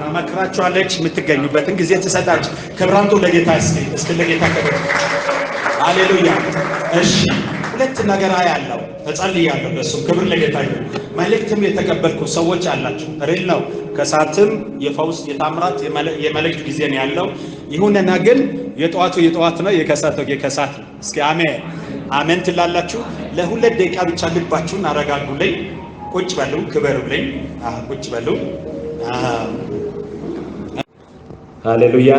Speaker 2: ተመክራችኋለች። የምትገኙበትን ጊዜ ትሰጣችሁ። ክብራንቱ ለጌታ እስኪ ለጌታ ክብር። ሃሌሉያ። እሺ ሁለት ነገር ያለው ተጸልያለሁ። ለሱም ክብር ለጌታ ይሁን። መልእክትም የተቀበልኩ ሰዎች አላችሁ። ሪል ነው። ከሰዓትም የፈውስ የታምራት የመልእክት ጊዜ ነው ያለው። ይሁንና ግን የጠዋቱ የጠዋት ነው፣ የከሰዓቱ የከሰዓት ነው። እስኪ አሜን አሜን ትላላችሁ። ለሁለት ደቂቃ ብቻ ልባችሁን አረጋጉልኝ። ቁጭ በሉ፣ ክበሩልኝ። ቁጭ በሉ። ሃሌሉያ።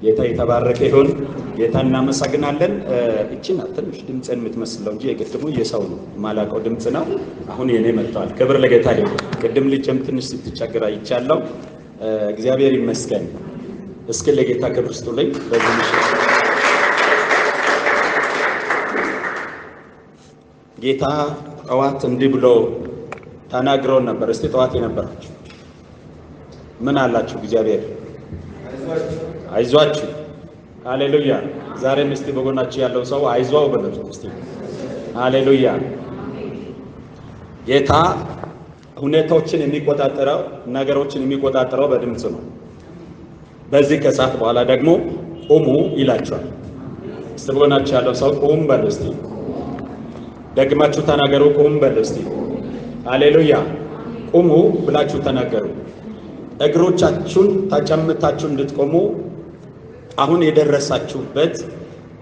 Speaker 2: ጌታ የተባረከ ይሁን። ጌታ እናመሰግናለን። እቺ ናት ትንሽ ድምፅን የምትመስለው እንጂ የቅድሙ የሰው ነው፣ ማላቀው ድምፅ ነው። አሁን የኔ መጥቷል። ክብር ለጌታ ይሁን። ቅድም ልጅም ትንሽ ስትቸግር አይቻለሁ። እግዚአብሔር ይመስገን። እስኪ ለጌታ ክብር ስጡልኝ። በዚህ ምሽት ጌታ ጠዋት እንዲህ ብሎ ተናግረው ነበር። እስቲ ጠዋት የነበራችሁ ምን አላችሁ? እግዚአብሔር አይዟችሁ። ሃሌሉያ። ዛሬም እስቲ በጎናችሁ ያለው ሰው አይዟው በሉት እስቲ። ሃሌሉያ። ጌታ ሁኔታዎችን የሚቆጣጠረው ነገሮችን የሚቆጣጠረው በድምፅ ነው። በዚህ ከሰዓት በኋላ ደግሞ ቁሙ ይላችኋል። እስቲ በጎናችሁ ያለው ሰው ቁም በሉ እስቲ። ደግማችሁ ተናገሩ። ቁም በሉ እስቲ። ሃሌሉያ። ቁሙ ብላችሁ ተናገሩ። እግሮቻችሁን ተጨምታችሁ እንድትቆሙ አሁን የደረሳችሁበት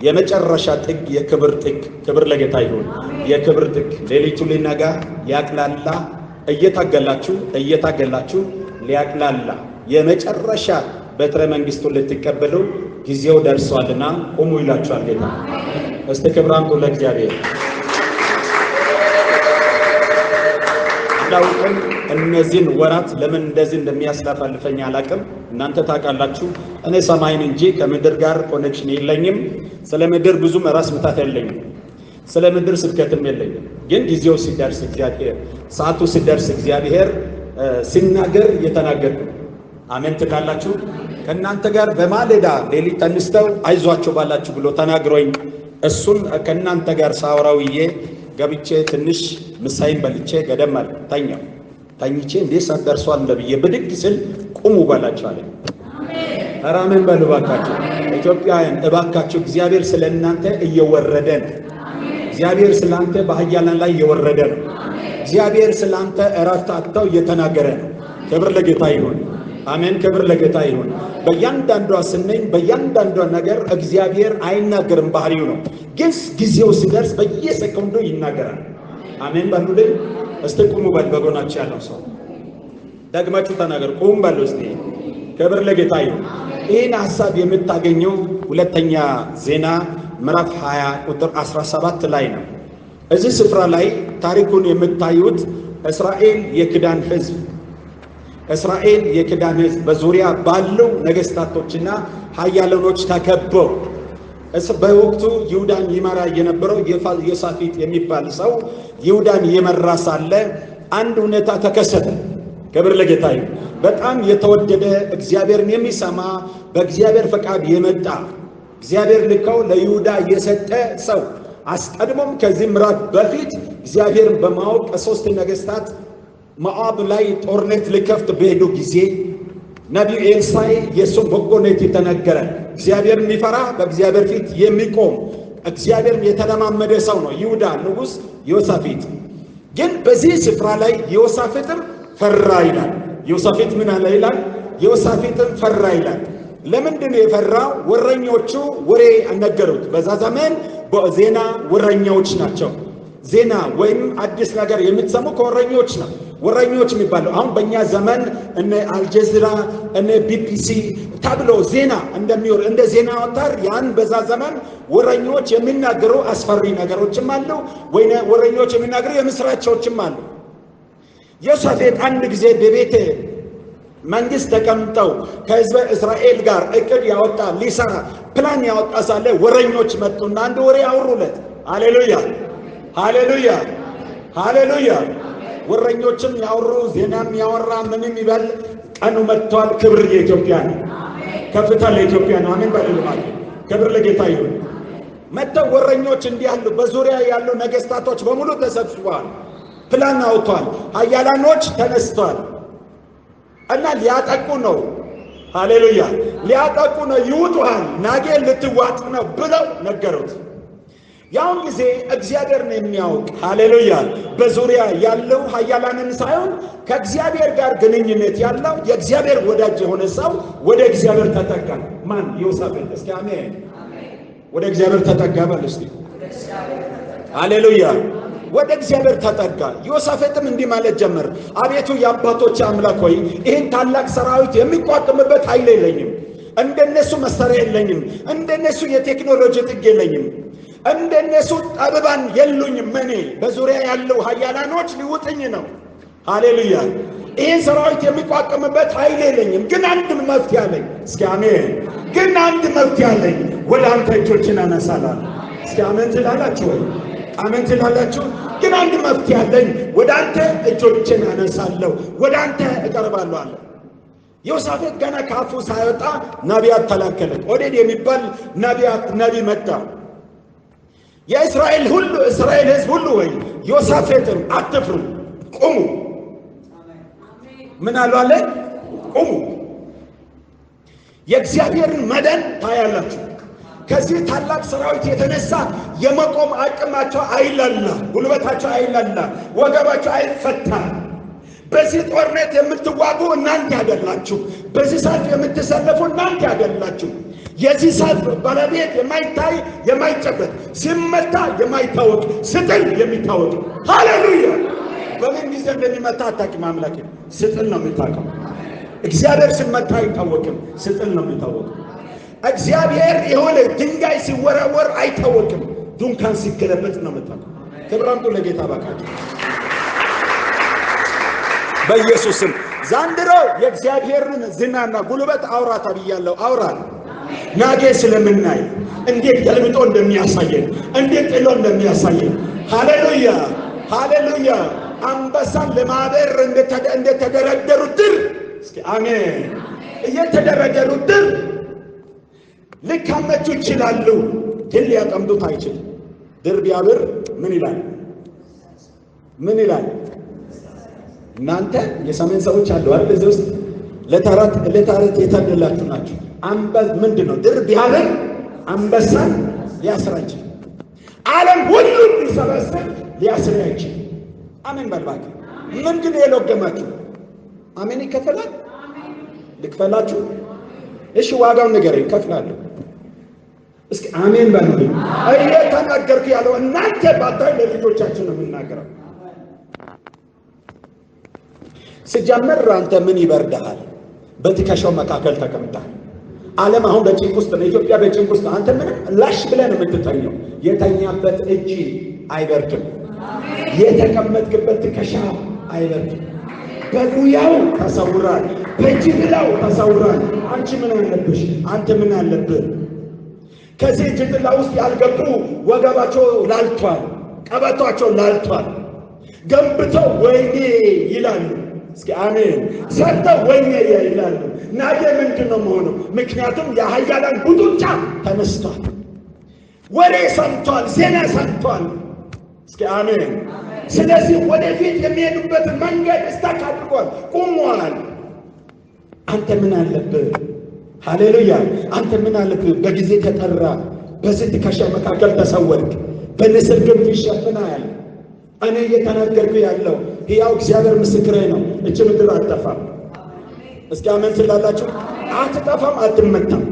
Speaker 2: የመጨረሻ ጥግ የክብር ጥግ። ክብር ለጌታ ይሁን። የክብር ጥግ ሌሊቱ ሊነጋ ያቅላላ እየታገላችሁ ሊያቅላላ የመጨረሻ በትረ መንግስቱን ልትቀበሉ ጊዜው ደርሷልና ቁሙ ይላችኋል ጌታ። እስቲ ክብር አምጡ ለእግዚአብሔር። አላውቅም እነዚህን ወራት ለምን እንደዚህ እንደሚያስላፋልፈኝ አላውቅም። እናንተ ታውቃላችሁ። እኔ ሰማይን እንጂ ከምድር ጋር ኮኔክሽን የለኝም። ስለ ምድር ብዙም ራስ ምታት የለኝም። ስለ ምድር ስብከትም የለኝም። ግን ጊዜው ሲደርስ እግዚአብሔር ሰዓቱ ሲደርስ እግዚአብሔር ሲናገር እየተናገርኩ አሜን ትላላችሁ። ከእናንተ ጋር በማለዳ ሌሊት ተነስተው አይዟችሁ ባላችሁ ብሎ ተናግሮኝ እሱን ከእናንተ ጋር ሳወራውዬ ገብቼ ትንሽ ምሳይን በልቼ ገደም አለ ተኝቼ እንዴት ሰዓት ደርሷል እንደብዬ ብድግ ስል ቁሙ ባላችሁ አለኝ። ኧረ አሜን በሉ እባካችሁ ኢትዮጵያውያን፣ እባካችሁ እግዚአብሔር ስለ እናንተ እየወረደ ነው። እግዚአብሔር ስለ አንተ በኃያላን ላይ እየወረደ ነው። እግዚአብሔር ስለ አንተ እረፍት አጥተው እየተናገረ ነው። ክብር ለጌታ ይሁን። አሜን። ክብር ለጌታ ይሁን። በእያንዳንዷ ስንኝ በእያንዳንዷ ነገር እግዚአብሔር አይናገርም፣ ባህሪው ነው። ግን ጊዜው ሲደርስ በየሰከንዱ ይናገራል። አሜን በሉልኝ። እስቲ ቁሙ በል። በጎናችሁ ያለው ሰው ደግማችሁ ተናገር። ቁም በሉ እስቲ። ክብር ለጌታ ይሁን። ይህን ሐሳብ የምታገኘው ሁለተኛ ዜና ምዕራፍ 20 ቁጥር 17 ላይ ነው። እዚህ ስፍራ ላይ ታሪኩን የምታዩት እስራኤል የክዳን ሕዝብ በዙሪያ ባለው ነገስታቶችና ኃያላኖች ተከበው በወቅቱ ይሁዳን ይመራ የነበረው ዮሳፊጥ የሚባል ሰው ይሁዳን የመራ ሳለ አንድ ሁኔታ ተከሰተ። ክብር ለጌታ ይሁን። በጣም የተወደደ እግዚአብሔርን የሚሰማ በእግዚአብሔር ፈቃድ የመጣ እግዚአብሔር ልከው ለይሁዳ የሰጠ ሰው አስቀድሞም ከዚህ ምዕራፍ በፊት እግዚአብሔርን በማወቅ ሶስት ነገስታት ሞዓብ ላይ ጦርነት ሊከፍት በሄዱ ጊዜ ነቢዩ ኤልሳዕ የእሱን በጎነት የተነገረ እግዚአብሔርን የሚፈራ በእግዚአብሔር ፊት የሚቆም እግዚአብሔርን የተለማመደ ሰው ነው ይሁዳ ንጉሥ ዮሳፊጥ። ግን በዚህ ስፍራ ላይ ዮሳፊጥም ፈራ ይላል። ዮሳፊጥ ምን አለ ይላል? ዮሳፊጥም ፈራ ይላል። ለምንድን የፈራው? ወረኞቹ ወሬ ነገሩት። በዛ ዘመን ዜና ወረኛዎች ናቸው። ዜና ወይም አዲስ ነገር የምትሰሙ ከወረኞች ነው። ወረኞች የሚባለው አሁን በእኛ ዘመን እነ አልጀዚራ እነ ቢቢሲ ተብሎ ዜና እንደሚወር እንደ ዜና አውታር ያን በዛ ዘመን ወረኞች የሚናገሩ አስፈሪ ነገሮችም አሉ፣ ወይ ወረኞች የሚናገሩ የምስራቾችም አሉ። ዮሳፊጥ አንድ ጊዜ በቤተ መንግስት ተቀምጠው ከህዝበ እስራኤል ጋር እቅድ ያወጣ ሊሰራ ፕላን ያወጣ ሳለ ወረኞች መጡና አንድ ወሬ አወሩለት። ሃሌሉያ ሃሌሉያ ሃሌሉያ። ወረኞችም ያወሩ ዜናም ያወራ ምንም ይበል ቀኑ መጥቷል። ክብር የኢትዮጵያ ነው። ከፍታ ለኢትዮጵያ ነው። አሜን በልልማል። ክብር ለጌታ ይሁን። መጥተው ወረኞች እንዲህ ያሉ በዙሪያ ያሉ ነገስታቶች በሙሉ ተሰብስበዋል። ፕላን አውጥተዋል። ኃያላኖች ተነስተዋል እና ሊያጠቁ ነው። ሃሌሉያ ሊያጠቁ ነው፣ ይውጡሃል፣ ናጌ ልትዋጥ ነው ብለው ነገሩት። ያውን ጊዜ እግዚአብሔር ነው የሚያውቅ። ሃሌሉያ በዙሪያ ያለው ኃያላንን ሳይሆን ከእግዚአብሔር ጋር ግንኙነት ያለው የእግዚአብሔር ወዳጅ የሆነ ሰው ወደ እግዚአብሔር ተጠጋ። ማን? ዮሳፊጥ። እስኪ አሜን። ወደ እግዚአብሔር ተጠጋ በል እስቲ። ሃሌሉያ ወደ እግዚአብሔር ተጠጋ። ዮሳፊጥም እንዲህ ማለት ጀመር። አቤቱ የአባቶች አምላክ ሆይ ይህን ታላቅ ሰራዊት የሚቋቋምበት ኃይል የለኝም፣ እንደነሱ መሳሪያ የለኝም፣ እንደነሱ የቴክኖሎጂ ጥግ የለኝም፣ እንደነሱ ጠበባን የሉኝም። እኔ በዙሪያ ያለው ኃያላኖች ሊውጥኝ ነው። ሃሌሉያ ይህን ሰራዊት የሚቋቋምበት ኃይል የለኝም፣ ግን አንድ መፍትሄ አለኝ። እስኪ አሜን። ግን አንድ መፍትሄ አለኝ። ወደ አንተ እጆችን አነሳለሁ። እስኪ አሜን ትላላችሁ ወይ? አሜን ትላላችሁ? ግን አንድ መፍትሄ አለኝ። ወደ አንተ እጆችን አነሳለሁ፣ ወደ አንተ እቀርባለሁ አለ። ዮሳፊጥ ገና ካፉ ሳይወጣ ነቢያት ተላከለ። ኦዴድ የሚባል ነቢይ መጣ። የእስራኤል ሕዝብ ሁሉ ወይ ዮሳፊጥን አትፍሩ፣ ቁሙ። ምን አሉ አለ? ቁሙ፣ የእግዚአብሔርን መዳን ታያላችሁ። ከዚህ ታላቅ ሰራዊት የተነሳ የመቆም አቅማቸው አይላላ፣ ጉልበታቸው አይላላ፣ ወገባቸው አይፈታ። በዚህ ጦርነት የምትዋጉ እናንተ ያደላችሁ፣ በዚህ ሰልፍ የምትሰለፉ እናንተ ያደላችሁ። የዚህ ሰልፍ ባለቤት የማይታይ የማይጨበጥ፣ ሲመታ የማይታወቅ፣ ስጥል የሚታወቅ። ሃሌሉያ በምን ጊዜ እንደሚመታ አታውቅም። አምላክ ስጥል ነው የምታውቀው። እግዚአብሔር ሲመታ አይታወቅም፣ ስጥል ነው የሚታወቀው። እግዚአብሔር የሆነ ድንጋይ ሲወረወር አይታወቅም፣ ዱንካን ሲገለበጥ ነው የምታውቀው። ክብራምጡ ለጌታ ባካችሁ በኢየሱስም። ዘንድሮ የእግዚአብሔርን ዝናና ጉልበት አውራ ተብያለሁ። አውራ ናጌ ስለምናይ እንዴት ገልብጦ እንደሚያሳየን፣ እንዴት ጥሎ እንደሚያሳየን። ሃሌሉያ ሃሌሉያ። አንበሳን ለማበር እንደተደረደሩ ድር፣ እስኪ አሜን፣ እየተደረደሩ ድር ሊካመቹ ይችላሉ፣ ግን ሊያጠምዱት አይችልም። ድር ቢያብር ምን ይላል? ምን ይላል? እናንተ የሰሜን ሰዎች አሉ አይደል? እዚህ ውስጥ ለታረት የታደላችሁ ናችሁ። ምንድን ነው? ድር ቢያብር አንበሳን ሊያስር አይችልም። ዓለም ሁሉ ሊሰበስብ ሊያስር አይችልም። አሜን በልባክ። ምንድን ነው የለገማችሁ? አሜን ይከፈላል። ልክፈላችሁ? እሺ ዋጋውን ንገረኝ፣ እከፍላለሁ። እስኪ አሜን በሉልኝ። እየተናገርኩ ያለው እናንተ ባታይ ለልጆቻችሁ ነው የምናገረው። ስጀምር አንተ ምን ይበርድሃል? በትከሻው መካከል ተቀምጠሃል። ዓለም አሁን በጭንቅ ውስጥ ነው። ኢትዮጵያ በጭንቅ ውስጥ አንተ ምንም ላሽ ብለህ ነው የምትተኘው። የተኛበት እጅ አይበርድም፣ የተቀመጥክበት ትከሻ አይበርድም። በጉያው ተሰውራል፣ በጅምላው ተሰውራል። አንቺ ምን አለብሽ? አንተ ምን አለብህ? ከዚህ ጅምላ ውስጥ ያልገቡ ወገባቸው ላልቷል፣ ቀበቷቸው ላልቷል። ገንብተው ወይኔ ይላሉ። እስኪ አሜን። ሰጥተው ወይኔ ይላሉ። ናጌ ምንድን ነው መሆነው? ምክንያቱም የኃያላን ቡጡጫ ተነስቷል። ወሬ ሰምቷል፣ ዜና ሰምቷል። እስኪ አሜን። ስለዚህ ወደፊት የሚሄዱበት መንገድ እስታክ አድርጓል፣ ቁሟል። አንተ ምን አለብህ? ሃሌሉያ። አንተ ምን አለብህ? በጊዜ ተጠራ፣ በዚህ ትከሻ መካከል ተሰወርክ፣ በንስር ግንብ ይሸፍናል። እኔ እየተናገርኩ ያለው ሕያው እግዚአብሔር ምስክሬ ነው። እች ምድር አትጠፋም። እስኪ አሜን ትላላችሁ? አትጠፋም፣ አትመታም፣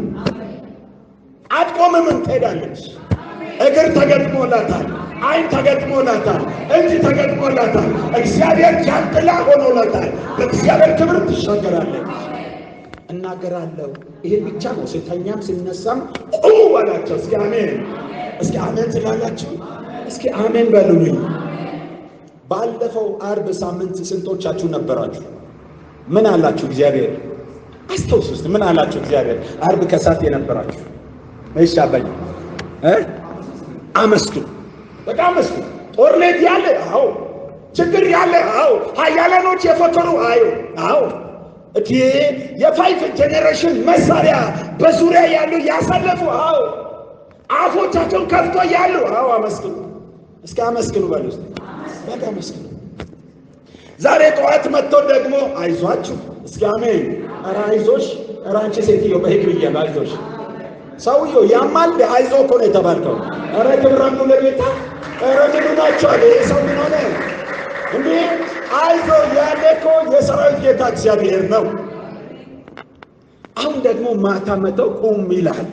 Speaker 2: አትቆምም፣ ትሄዳለች። እግር ተገጥሞላታል፣ ዓይን ተገጥሞላታል፣ እጅ ተገጥሞላታል። እግዚአብሔር ጃንጥላ ሆኖላታል። በእግዚአብሔር ክብር ትሻገራለች። እናገራለሁ። ይሄን ብቻ ነው። ስተኛም ስነሳም ቁሙ ባላቸው። እስኪ አሜን፣ እስኪ አሜን ትላላችሁ? እስኪ አሜን በሉልኝ። ባለፈው አርብ ሳምንት ስንቶቻችሁ ነበራችሁ? ምን አላችሁ? እግዚአብሔር አስተውሱ ውስጥ ምን አላችሁ? እግዚአብሔር አርብ ከሳት የነበራችሁ እሺ፣ አባይ አመስግኑ፣ በቃ አመስግኑ። ጦርነት ያለ አዎ፣ ችግር ያለ አዎ፣ ኃያላኖች የፈከሩ አዎ፣ የፋይቭ ጄኔሬሽን መሳሪያ በዙሪያ ያሉ ያሳለፉ አዎ፣ አፎቻቸውን ከፍቶ ያሉ አዎ፣ አመስግኑ። እስኪ አመስግኑ በሉ ውስጥ በቃ አመስግኑ። ዛሬ ጠዋት መጥቶ ደግሞ አይዟችሁ። እስኪ አሜን። ኧረ አይዞሽ፣ ኧረ አንቺ ሴትዮ በህግ ብያለሁ፣ አይዞሽ። ሰውየው ያማል፣ አይዞ እኮ ነው የተባልከው። ኧረ ክብራም ነው ለጌታ። ኧረ ምን ሆናችኋል? ይሄ ሰው ምን ሆነ እንዴ? አይዞ ያለ እኮ የሰራዊት ጌታ እግዚአብሔር ነው። አሁን ደግሞ ማታ መጥተው ቁም ይላል።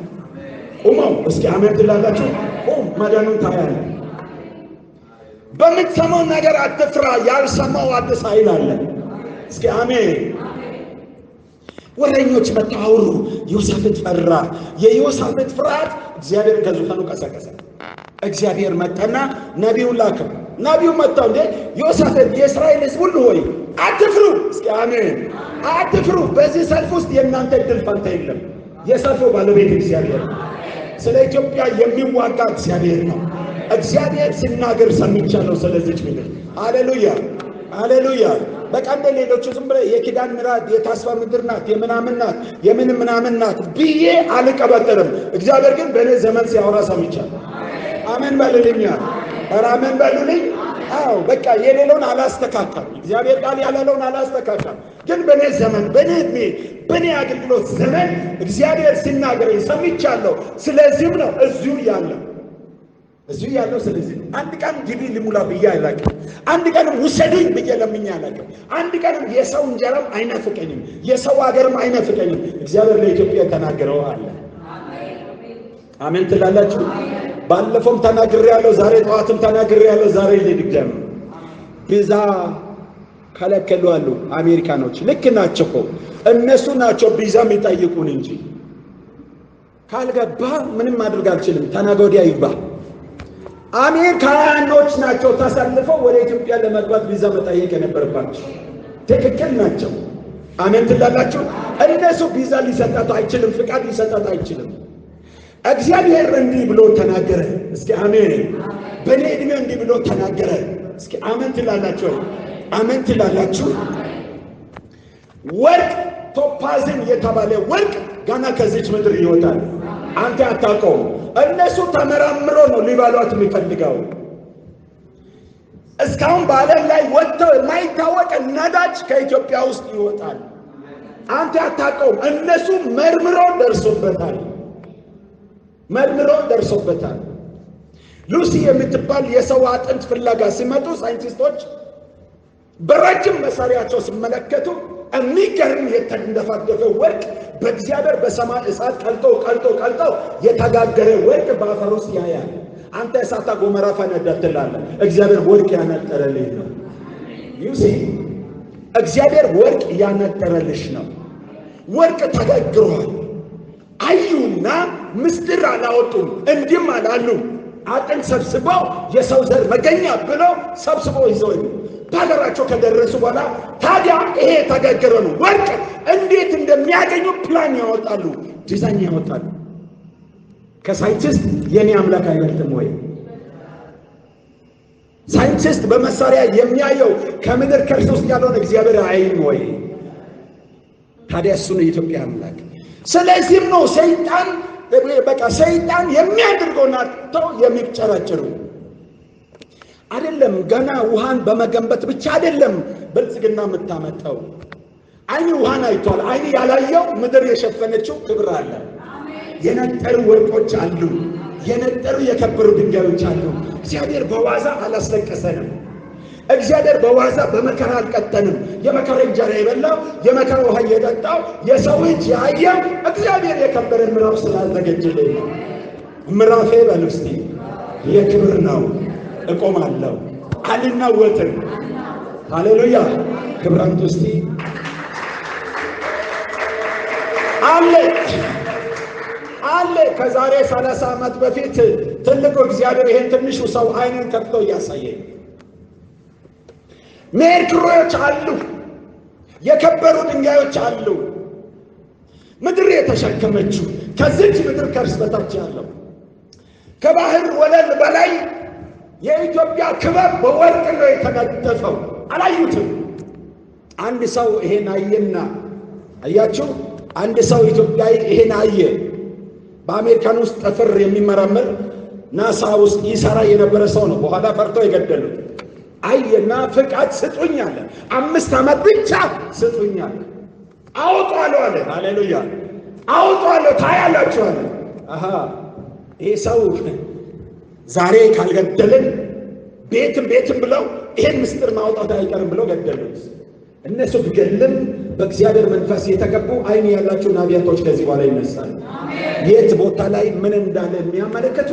Speaker 2: ቁመው እስኪ አሜን ትላላችሁ? ቁም፣ መዳኑን ታያለህ። በምትሰማው ነገር አትፍራ፣ ያልሰማው አዲስ ኃይል አለ። እስኪ አሜን። ወሬኞች መጥተው አወሩ። ዮሳፍጥ ፈራ። የዮሳፍጥ ፍርሃት እግዚአብሔር ከዙፋኑ ቀሰቀሰ። እግዚአብሔር መጣና ነቢዩን ላከው። ነቢዩ መጣው እንዴ ዮሳፍጥ የእስራኤል ሕዝብ ሁሉ ሆይ አትፍሩ። እስኪ አሜን። አትፍሩ። በዚህ ሰልፍ ውስጥ የእናንተ እድል ፈንታ የለም። የሰልፉ ባለቤት እግዚአብሔር ነው። ስለ ኢትዮጵያ የሚዋጋ እግዚአብሔር ነው። እግዚአብሔር ሲናገር ሰምቻለሁ ስለዚች ምድር። ሃሌሉያ ሃሌሉያ። በቃ እንደ ሌሎቹ ዝም ብለህ የኪዳን ምራት የተስፋ ምድር ናት፣ የምናምን ናት፣ የምን ምናምን ናት ብዬ አልቀበጥርም። እግዚአብሔር ግን በእኔ ዘመን ሲያወራ ሰምቻለሁ። አሜን በሉልኝ። ኧረ አሜን በሉልኝ። አዎ በቃ የሌለውን አላስተካከልም። እግዚአብሔር ቃል ያለለውን አላስተካከልም። ግን በእኔ ዘመን፣ በእኔ ዕድሜ፣ በእኔ አገልግሎት ዘመን እግዚአብሔር ሲናገረኝ ሰምቻለሁ። ስለዚህም ነው እዚሁ ያለው ስለዚህ አንድ ቀን ግቢ ልሙላ ብዬ አላውቅም። አንድ ቀንም ውሰዱኝ ብዬ ለምኜ አላውቅም። አንድ ቀንም የሰው እንጀራም አይናፍቀኝም፣ የሰው ሀገርም አይናፍቀኝም። እግዚአብሔር ለኢትዮጵያ የተናገረው አለ። አሜን ትላላችሁ? ባለፈውም ተናግሬያለሁ፣ ዛሬ ጠዋትም ተናግሬያለሁ። ዛሬ ልድገም። ቤዛ ከለከሉ አሉ አሜሪካኖች። ልክ ናቸው እኮ እነሱ ናቸው ቪዛ የሚጠይቁን እንጂ ካልገባ ምንም ማድረግ አልችልም፣ ተነገ ወዲያ ይግባ። አሜሪካኖች ናቸው ተሰልፈው ወደ ኢትዮጵያ ለመግባት ቪዛ መጠየቅ የነበረባቸው። ትክክል ናቸው። አሜን ትላላችሁ። እነሱ ቪዛ ሊሰጣት አይችልም፣ ፍቃድ ሊሰጣት አይችልም። እግዚአብሔር እንዲህ ብሎ ተናገረ። እስኪ አሜን። በእኔ ዕድሜ እንዲህ ብሎ ተናገረ። እስኪ አሜን ትላላችሁ? አሜን ትላላችሁ? ወርቅ ቶፓዝን የተባለ ወርቅ ገና ከዚች ምድር ይወጣል። አንተ አታውቀውም። እነሱ ተመራምሮ ነው ሊባሏት የሚፈልገው። እስካሁን በዓለም ላይ ወጥተው የማይታወቅ ነዳጅ ከኢትዮጵያ ውስጥ ይወጣል። አንተ አታውቀውም። እነሱ መርምሮ ደርሶበታል። መርምሮ ደርሶበታል። ሉሲ የምትባል የሰው አጥንት ፍለጋ ሲመጡ ሳይንቲስቶች በረጅም መሳሪያቸው ሲመለከቱ የሚገርም የተንደፋደፈ ወርቅ በእግዚአብሔር በሰማይ እሳት ቀልጦ የተጋገረ ወርቅ በአፈር ውስጥ ያያል። አንተ እሳተ ገሞራ ፈነዳ ትላለህ። እግዚአብሔር ወርቅ ያነጠረልህ ነው። ዩሲ እግዚአብሔር ወርቅ ያነጠረልሽ ነው። ወርቅ ተጋግሯል። አዩና ምስጢር አላወጡም፣ እንዲህም አላሉ። አጥንት ሰብስበው የሰው ዘር መገኛ ብለው ሰብስበው ይዘው በሀገራቸው ከደረሱ በኋላ ታዲያ ይሄ የተጋገረ ነው ወርቅ እንዴት እንደሚያገኙ ፕላን ያወጣሉ፣ ዲዛይን ያወጣሉ። ከሳይንቲስት የኔ አምላክ አይበልጥም ወይ? ሳይንቲስት በመሳሪያ የሚያየው ከምድር ከርስ ውስጥ ያለውን እግዚአብሔር አይም ወይ? ታዲያ እሱ ነው የኢትዮጵያ አምላክ። ስለዚህም ነው ሰይጣን የሚያደርገውን አጥተው የሚጨረጭሩ። አይደለም ገና ውሃን በመገንበት ብቻ አይደለም ብልጽግና የምታመጣው። አይን ውሃን አይቷል። አይን ያላየው ምድር የሸፈነችው ክብር አለ። የነጠሩ ወርቆች አሉ። የነጠሩ የከበሩ ድንጋዮች አሉ። እግዚአብሔር በዋዛ አላስለቀሰንም። እግዚአብሔር በዋዛ በመከራ አልቀጠንም። የመከራ እንጀራ የበላው የመከራ ውሃ የጠጣው የሰው እጅ ያየው እግዚአብሔር የከበረ ምዕራፍ ስላዘጋጀልን ነው። ምዕራፌ በልብስቲ የክብር ነው። እቆማለሁ አልናወጥም። ሃሌሉያ! ክብራንቱ እስቲ አለ ከዛሬ 30 ዓመት በፊት ትልቁ እግዚአብሔር ይሄን ትንሹ ሰው አይንን ከፍቶ እያሳየኝ ሜርኩሪዎች አሉ፣ የከበሩ ድንጋዮች አሉ። ምድር የተሸከመችው ከዚች ምድር ከርስ በታች ያለው ከባህር ወለል በላይ የኢትዮጵያ ክበብ በወርቅ ነው የተነጠፈው። አላዩትም። አንድ ሰው ይሄን አየና፣ አያችሁ፣ አንድ ሰው ኢትዮጵያዊ ይሄን አየ። በአሜሪካን ውስጥ ጠፈር የሚመራመር ናሳ ውስጥ ይሰራ የነበረ ሰው ነው። በኋላ ፈርተው የገደሉት። አየና ፍቃድ ስጡኝ አለ። 5 ዓመት ብቻ ስጡኝ አለ። አውጣለሁ አለ። ሃሌሉያ! አውጣለሁ ታያላችሁ አለ። ይሄ ሰው ዛሬ ካልገደልን ቤትም ብለው ይሄን ምስጢር ማውጣት አይቀርም ብለው ገደሉት። እነሱ ቢገልም በእግዚአብሔር መንፈስ የተቀቡ አይን ያላቸው ነቢያቶች ከዚህ በኋላ ይነሳሉ። የት ቦታ ላይ ምን እንዳለ የሚያመለክቱ፣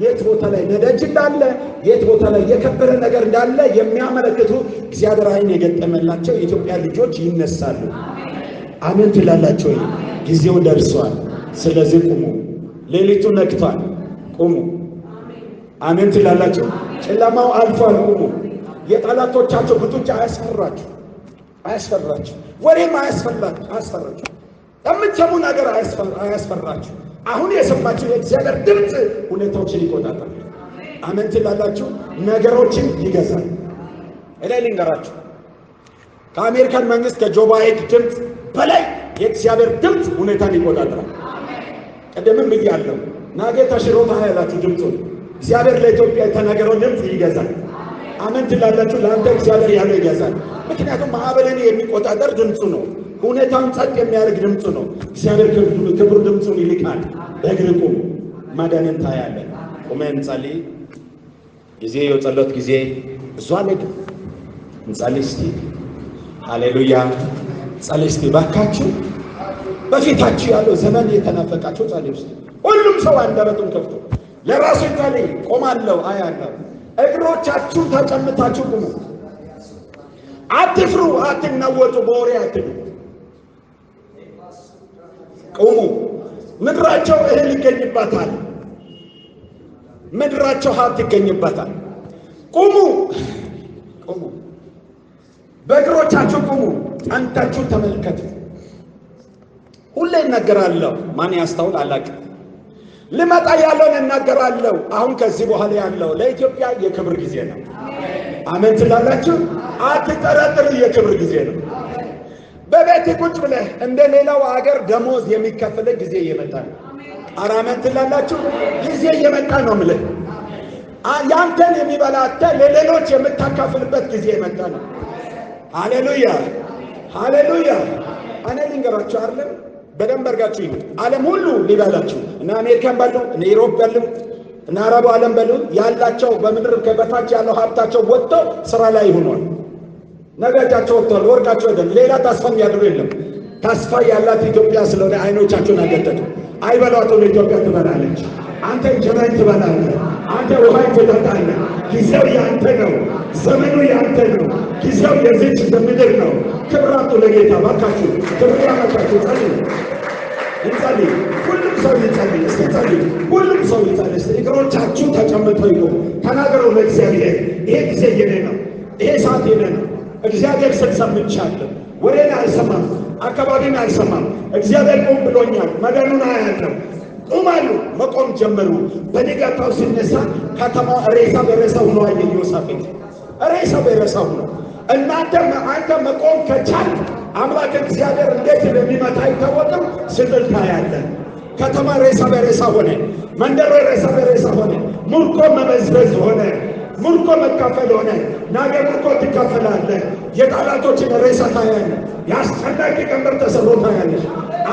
Speaker 2: የት ቦታ ላይ ነዳጅ እንዳለ፣ የት ቦታ ላይ የከበረ ነገር እንዳለ የሚያመለክቱ እግዚአብሔር አይን የገጠመላቸው የኢትዮጵያ ልጆች ይነሳሉ። አሜን ትላላችሁ? ጊዜው ደርሷል። ስለዚህ ቁሙ። ሌሊቱ ነግቷል። ቁሙ። አሜን ትላላችሁ? ጨለማው አልፏል። ቁሙ። የጠላቶቻቸው ብጡጫ አያስፈራችሁ። ወሬም አያስፈራችሁ። የምትሰሙ ነገር አያስፈራችሁ። አሁን የሰማችሁ የእግዚአብሔር ድምፅ ሁኔታዎችን ይቆጣጠራል። አሜን ትላላችሁ? ነገሮችን ይገዛል። እኔ ልንገራችሁ፣ ከአሜሪካን መንግስት ከጆ ባይደን ድምፅ በላይ የእግዚአብሔር ድምፅ ሁኔታን ይቆጣጠራል። ቀደምም ብያለሁ፣ ነገ ተሽሮታ ያላችሁ ድምፁን እግዚአብሔር ለኢትዮጵያ የተናገረው ድምፅ ይገዛል። አሜን ትላላችሁ? ለአንተ እግዚአብሔር ያለው ይገዛል። ምክንያቱም ማዕበልን የሚቆጣጠር ድምፁ ነው። ሁኔታውን ጸጥ የሚያደርግ ድምፁ ነው። እግዚአብሔር ክብሩ ድምፁን ይልካል። በእግር ቁም፣ ማዳንን ታያለህ። ቁመን እንጸልይ። ጊዜ የጸሎት ጊዜ ብዙ አለ። እንጸልይ እስቲ። ሃሌሉያ! ጸልይ እስቲ ባካችሁ። በፊታችሁ ያለው ዘመን የተናፈቃችሁ ጸልይ እስቲ። ሁሉም ሰው አንደበቱን ከፍቶ ለራሱ ጸልይ። ቆማለሁ አያለሁ። እግሮቻችሁ ተጨምታችሁ ቁሙ።
Speaker 3: አትፍሩ፣ አትናወጡ፣ በወሬ አትዱ። ቁሙ። ምድራቸው እህል ይገኝባታል። ምድራቸው ሀብት ይገኝባታል። ቁሙ፣ ቁሙ፣ በእግሮቻችሁ ቁሙ። ጸንታችሁ ተመልከቱ። ሁሌ እናገራለሁ፣ ማን ያስተውል አላውቅም። ልመጣ ያለውን እናገራለሁ። አሁን ከዚህ በኋላ ያለው ለኢትዮጵያ የክብር ጊዜ ነው። አሜን ትላላችሁ? አትጠራጥሩ፣ የክብር ጊዜ ነው። በቤት ቁጭ ብለህ እንደ ሌላው ሀገር ደሞዝ የሚከፈል ጊዜ እየመጣ ነው። አሜን ትላላችሁ? ጊዜ እየመጣ ነው የምልህ። ያንተን የሚበላ አንተ ለሌሎች የምታካፍልበት ጊዜ የመጣ ነው። ሃሌሉያ፣ ሃሌሉያ። እኔ ልንገራችሁ አይደለም፣ በደንብ አድርጋችሁ ይሁን። ዓለም ሁሉ ሊበላችሁ እና አሜሪካን በሉ እና ዩሮፕ በሉ እና አረቡ ዓለም በሉ ያላቸው በምድር ከበታች ያለው ሀብታቸው ወጥተው ስራ ላይ ሆኗል። ነገጃቸው ወጥቷል። ወርቃቸው ወደ ሌላ ተስፋ የሚያድሩ የለም። ተስፋ ያላት ኢትዮጵያ ስለሆነ አይኖቻቸውን አገጠጡ። አይበሏትም። ኢትዮጵያ ትበላለች። አንተ እንጀራን ትበላለህ። አንተ ውሃን ትጠጣለህ። ጊዜው ያንተ ነው። ዘመኑ ያንተ ነው። ጊዜው የዚች ምድር ነው። ክብራቱ ለጌታ ባካችሁ፣ ክብር ያመጣችሁ። ጸልዩ፣ እንጸልይ። ሁሉም ሰው ይጸልይ። እስቲ ጸልዩ። ሁሉም ሰው ይጸልይ። እስቲ እግሮቻችሁ ተጨምተው ይቆሙ። ተናገሩ ለእግዚአብሔር። ይሄ ጊዜ የኔ ነው። ይሄ ሰዓት የኔ ነው። እግዚአብሔር ስል ሰምቻለሁ። ወሬን አልሰማም። አካባቢን አልሰማም። እግዚአብሔር ቁም ብሎኛል። መገኑን አያለሁ። ቁማሉ። መቆም ጀመሩ። በንጋታው ሲነሳ ከተማው ሬሳ በሬሳ ሆኖ አየ። ዮሳፍጥ ሬሳ በሬሳ ሆኖ አንተ መቆም ከቻል አምላክ እግዚአብሔር እንዴት እንደሚመታ አይታወቅም። ስጥል ታያለህ። ከተማ ሬሳ በሬሳ ሆነ። መንደር ሬሳ በሬሳ ሆነ። ሙርኮ መበዝበዝ ሆነ። ሙርኮ መካፈል ሆነ። ነገ ሙርኮ ትካፈላለህ። የጠላቶችን ሬሳ ታያለህ። ያስጨናቂ ቀንበር ተሰብሮ ታያለህ።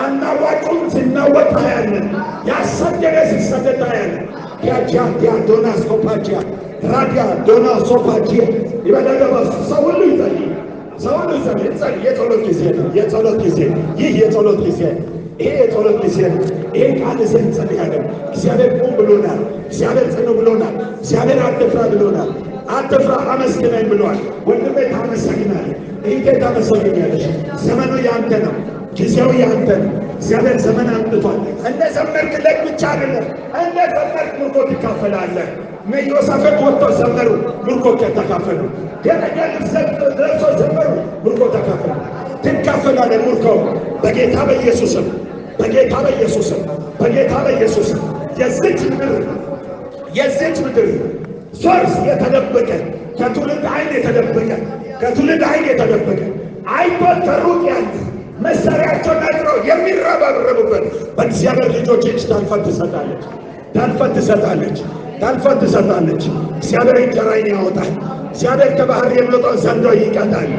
Speaker 3: አናዋጩም ሲናወጥ ታያለህ። ያሰደደ ሲሰደድ ታያለህ። ዲያጃ ዲያዶና ስኮፓጂያ ራዲያ ዶና ሶፓጂያ ይበላደባ ሰው ሁሉ ይጸልይ። ሰው ሁሉ ይጸልይ። የጸሎት ጊዜ ነው። የጸሎት ጊዜ። ይህ የጸሎት ጊዜ፣ ይሄ የጸሎት ጊዜ ነው። ይሄ ቃል እንጸልያለን። እግዚአብሔር ቁም ብሎናል። እግዚአብሔር ጽኑ ብሎናል። እግዚአብሔር አትፍራ ብሎናል። አትፍራ አመስግነኝ ብሏል። ወንድሜ ታመሰግናለህ፣ እህቴ ታመሰግኛለሽ። ዘመኑ ያንተ ነው። ጊዜው ያንተ ነው። እግዚአብሔር ዘመን አምጥቷል። እንደ ዘመርክ ለቅ ብቻ አይደለም፣ እንደ ዘመርክ ምርኮ ትካፈላለህ። ዮሳፍጥ ወጥቶ ዘመሩ፣ ምርኮ ተካፈሉ። ገነገ ለብሶ ዘመሩ፣ ምርኮ ተካፈሉ። ትካፈላለህ ምርኮው በጌታ በኢየሱስም፣ በጌታ በኢየሱስም፣ በጌታ በኢየሱስም። የዚች ምድር ሶርስ የተደበቀ ከትውልድ ዓይን የተደበቀ ከትውልድ ዓይን የተደበቀ አይቶ ተሩቅ ያለ መሳሪያቸው ነጥሮ የሚረባረቡበት በእግዚአብሔር ልጆች እጅ ታልፈት ትሰጣለች። ታልፈት ትሰጣለች። ታልፈት ትሰጣለች። እግዚአብሔር እንጀራን ያወጣል። እግዚአብሔር ከባህር የሚወጣው ዘንዶ ይቀጣል።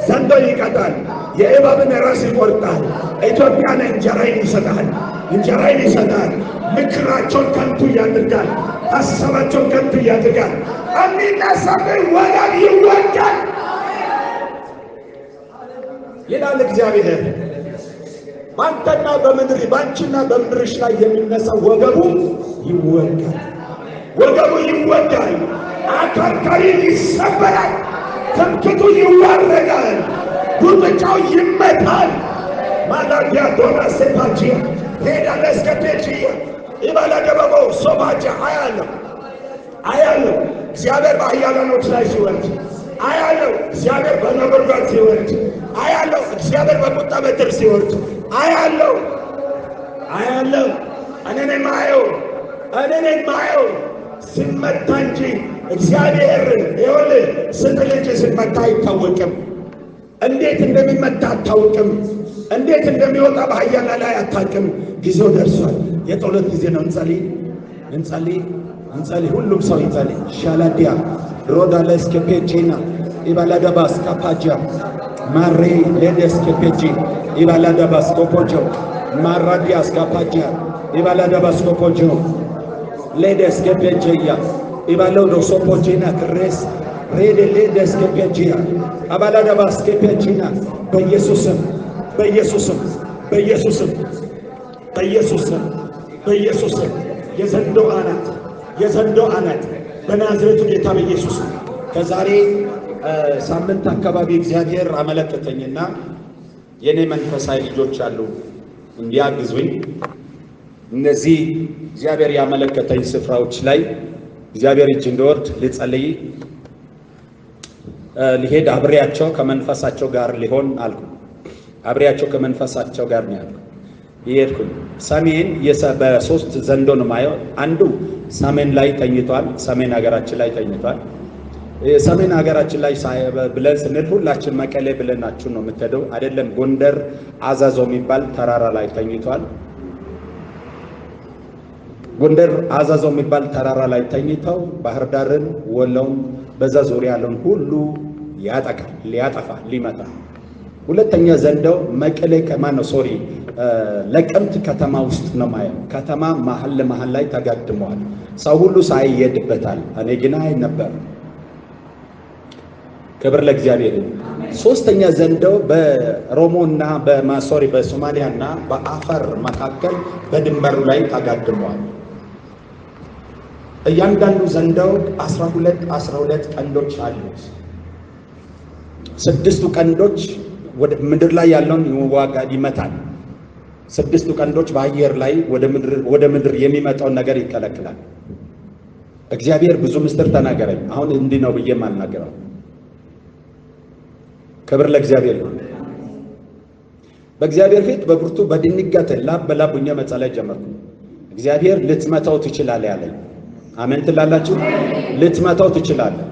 Speaker 3: ዘንዶ ይቀጣል። የእባብን ራስ ይቆርጣል። ኢትዮጵያን እንጀራን ይሰጣል። እንጀራን ይሰጣል። ምክራቸውን ከንቱ ያድርጋል። ሐሳባቸውን ከንቱ ያድርጋል። የሚነሳብን ወገብ ይወጋል ይላል እግዚአብሔር። ባንተና በምድር ባንቺና በምድርሽ ላይ የሚነሳው ወገቡ ይወጋል። ወገቡ ይወጋል። አከርካሪ ይሰበራል። ትምክቱ ይዋረዳል። ጉጥጫው ይመታል። ማላዲያ ዶና ሴፓጂያ ሄዳ ለስከፔጂያ ይባላ ደበቦ ሶባጃ አያለው አያለው እግዚአብሔር በኃያላኖች ላይ ሲወርድ አያለው። እግዚአብሔር በነጎድጓድ ሲወርድ አያለው። እግዚአብሔር በቁጣ በትር ሲወርድ አያለው። አያለው። እኔ ነኝ ማየው ሲመታ እንጂ እግዚአብሔር ይኸውልህ ስንት ልጅ ሲመታ አይታወቅም። እንዴት እንደሚመታ አታውቅም። እንዴት እንደሚወጣ በኃያላ ላይ አታውቅም። ጊዜው ደርሷል። የጸሎት ጊዜ ነው። እንጸልይ። ሁሉም ሰው ይጸልይ። ሻላዲያ ሮዳለስ ከፔጂና ኢባላዳባስ ካፓጃ ማሬ ሌደስ ከፔጂ ኢባላዳባስ ኮፖጆ ማራዲያስ ካፓጃ ኢባላዳባስ ኮፖጆ ሌደስ ከፔጂያ ኢባሎዶ ሶፖጂና ክሬስ ሬደ ሌደስ ከፔጂያ አባላዳባስ ከፔጂና በኢየሱስም የዘንዶ አናት በናዝሬቱ ጌታ በኢየሱስ ከዛሬ ሳምንት አካባቢ እግዚአብሔር አመለከተኝና የኔ መንፈሳዊ ልጆች አሉ እንዲያግዙኝ እነዚህ እግዚአብሔር ያመለከተኝ ስፍራዎች ላይ እግዚአብሔር እጅ እንዲወርድ ልጸልይ ሊሄድ አብሬያቸው ከመንፈሳቸው ጋር ሊሆን አልኩ። አብሬያቸው ከመንፈሳቸው ጋር ነው ያልኩ። ይሄድኩኝ ሰሜን በሶስት ዘንዶ ነው ማየው። አንዱ ሰሜን ላይ ተኝቷል። ሰሜን ሀገራችን ላይ ተኝቷል። ሰሜን ሀገራችን ላይ ብለን ስንል ሁላችን መቀሌ ብለናችሁ ነው የምትሄደው አይደለም። ጎንደር አዘዞ የሚባል ተራራ ላይ ተኝቷል። ጎንደር አዘዞ የሚባል ተራራ ላይ ተኝተው ባህር ዳርን፣ ወሎን በዛ ዙሪያ ያለውን ሁሉ ያጠቃል፣ ሊያጠፋ፣ ሊመታ። ሁለተኛ ዘንዶው መቀሌ ለቀምት ከተማ ውስጥ ነው ማየው። ከተማ መሀል ለመሀል ላይ ተጋድመዋል። ሰው ሁሉ ሳይሄድበታል። እኔ ግን አይ ነበር። ክብር ለእግዚአብሔር። ሶስተኛ ዘንዶው በኦሮሞና በሶማሊያና በአፋር መካከል በድንበሩ ላይ ተጋድመዋል። እያንዳንዱ ዘንዶው 12 ቀንዶች አሉት። 6ቱ ቀንዶች ወደ ምድር ላይ ያለውን ይመታል። 6ቱ ቀንዶች በአየር ላይ ወደ ምድር የሚመጣውን ነገር ይከለክላል። እግዚአብሔር ብዙ ምስጢር ተናገረኝ። አሁን እንዲህ ነው ብዬ ማልናገረው። ክብር ለእግዚአብሔር። በእግዚአብሔር ፊት በብርቱ በድንጋጤ ላብ በላብ ሆኜ መጸለይ ጀመርኩ። እግዚአብሔር ልትመታው ትችላለህ ያለኝ። አሜን ትላላችሁ? ልትመታው ትችላለህ።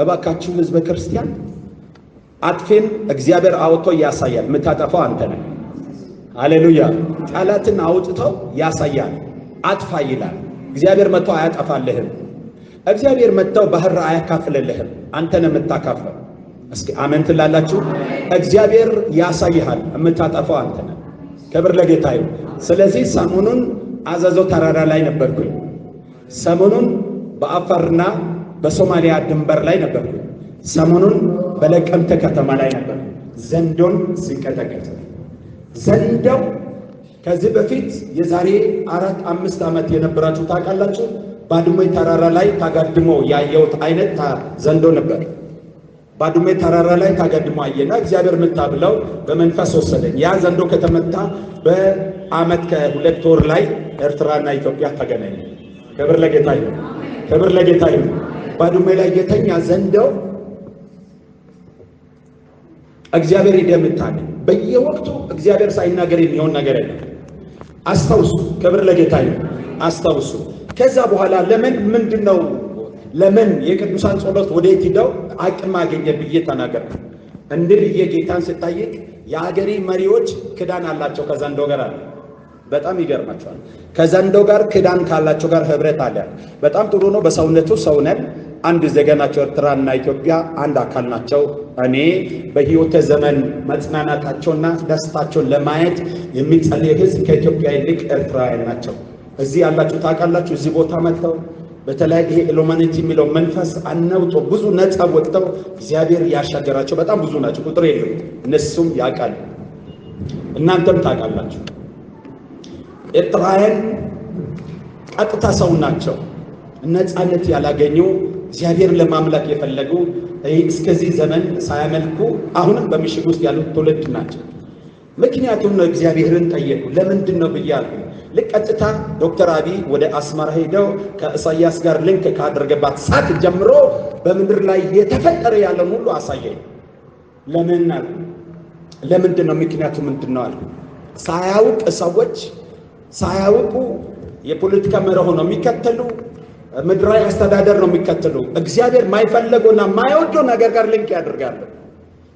Speaker 3: እባካችሁ ሕዝበ ክርስቲያን አጥፌን እግዚአብሔር አውጥቶ ያሳያል። የምታጠፋው አንተ ነህ። ሃሌሉያ። ጠላትን አውጥተው ያሳያል። አጥፋ ይላል። እግዚአብሔር መጥቶ አያጠፋልህም። እግዚአብሔር መጥተው ባህር አያካፍልልህም። አንተ ነህ የምታካፍለው። እስኪ አሜን ትላላችሁ? እግዚአብሔር ያሳይሃል። የምታጠፋው አንተ ነህ። ክብር ለጌታ ይሁን። ስለዚህ ሰሞኑን አዘዞ ተራራ ላይ ነበርኩኝ። ሰሞኑን በአፋርና በሶማሊያ ድንበር ላይ ነበርኩኝ። ሰሞኑን በለቀምተ ከተማ ላይ ነበር። ዘንዶን ሲንቀጠቀጥ ዘንዶው ከዚህ በፊት የዛሬ 4-5 ዓመት የነበራችሁ ታውቃላችሁ። ባድሜ ተራራ ላይ ታጋድሞ ያየሁት አይነት ዘንዶ ነበር። ባድሜ ተራራ ላይ ታጋድሞ አየና እግዚአብሔር ምታ ብለው በመንፈስ ወሰደኝ። ያ ዘንዶ ከተመታ በአመት ከ2 ወር ላይ ኤርትራና ኢትዮጵያ ተገናኙ። ክብር ለጌታ ይሁን። ክብር ለጌታ ይሁን። ባድሜ ላይ የተኛ ዘንዶው እግዚአብሔር ይደምታል። በየወቅቱ እግዚአብሔር ሳይናገር የሚሆን ነገር የለም። አስተውሱ። ክብር ለጌታ ይሁን። አስተውሱ። ከዛ በኋላ ለምን የቅዱሳን ጸሎት ወዴት ሄደው አቅም አገኘ ብዬ ተናገርኩ። እንድል የጌታን ስጠይቅ የአገሪ መሪዎች ክዳን አላቸው ከዘንዶ ጋር አለ። በጣም ይገርማቸዋል። ከዘንዶ ጋር ክዳን ካላቸው ጋር ህብረት አለ። በጣም ጥሩ ነው። በሰውነቱ ሰው ነን። አንድ ዜጋ ናቸው። ኤርትራና ኢትዮጵያ አንድ አካል ናቸው። እኔ በህይወት ዘመን መጽናናታቸውና ደስታቸውን ለማየት የሚጸልይ ህዝብ ከኢትዮጵያ ይልቅ ኤርትራውያን ናቸው። እዚህ ያላችሁ ታውቃላችሁ። እዚህ ቦታ መጥተው በተለይ ይሄ ኢሉሚናቲ የሚለው መንፈስ አነውጦ ብዙ ነፃ ወጥተው እግዚአብሔር ያሻገራቸው በጣም ብዙ ናቸው። ቁጥር የለም። እነሱም ያውቃሉ፣ እናንተም ታውቃላችሁ። ኤርትራውያን ቀጥታ ሰው ናቸው። ነፃነት ያላገኙ እግዚአብሔር ለማምለክ የፈለጉ እስከዚህ ዘመን ሳያመልኩ አሁንም በምሽግ ውስጥ ያሉት ትውልድ ናቸው። ምክንያቱም ነው እግዚአብሔርን ጠየቁ። ለምንድን ነው ብያለሁ። ለቀጥታ ዶክተር አብይ ወደ አስመራ ሄደው ከኢሳያስ ጋር ሊንክ ካደረገባት ሰዓት ጀምሮ በምድር ላይ የተፈጠረ ያለውን ሁሉ አሳየኝ። ለምንድን ነው? ምክንያቱ ምንድን ነው አለ። ሳያውቅ ሰዎች ሳያውቁ የፖለቲካ መርህ ነው የሚከተሉ፣ ምድራዊ አስተዳደር ነው የሚከተሉ። እግዚአብሔር ማይፈለገውና ማይወደው ነገር ጋር ሊንክ ያደርጋሉ።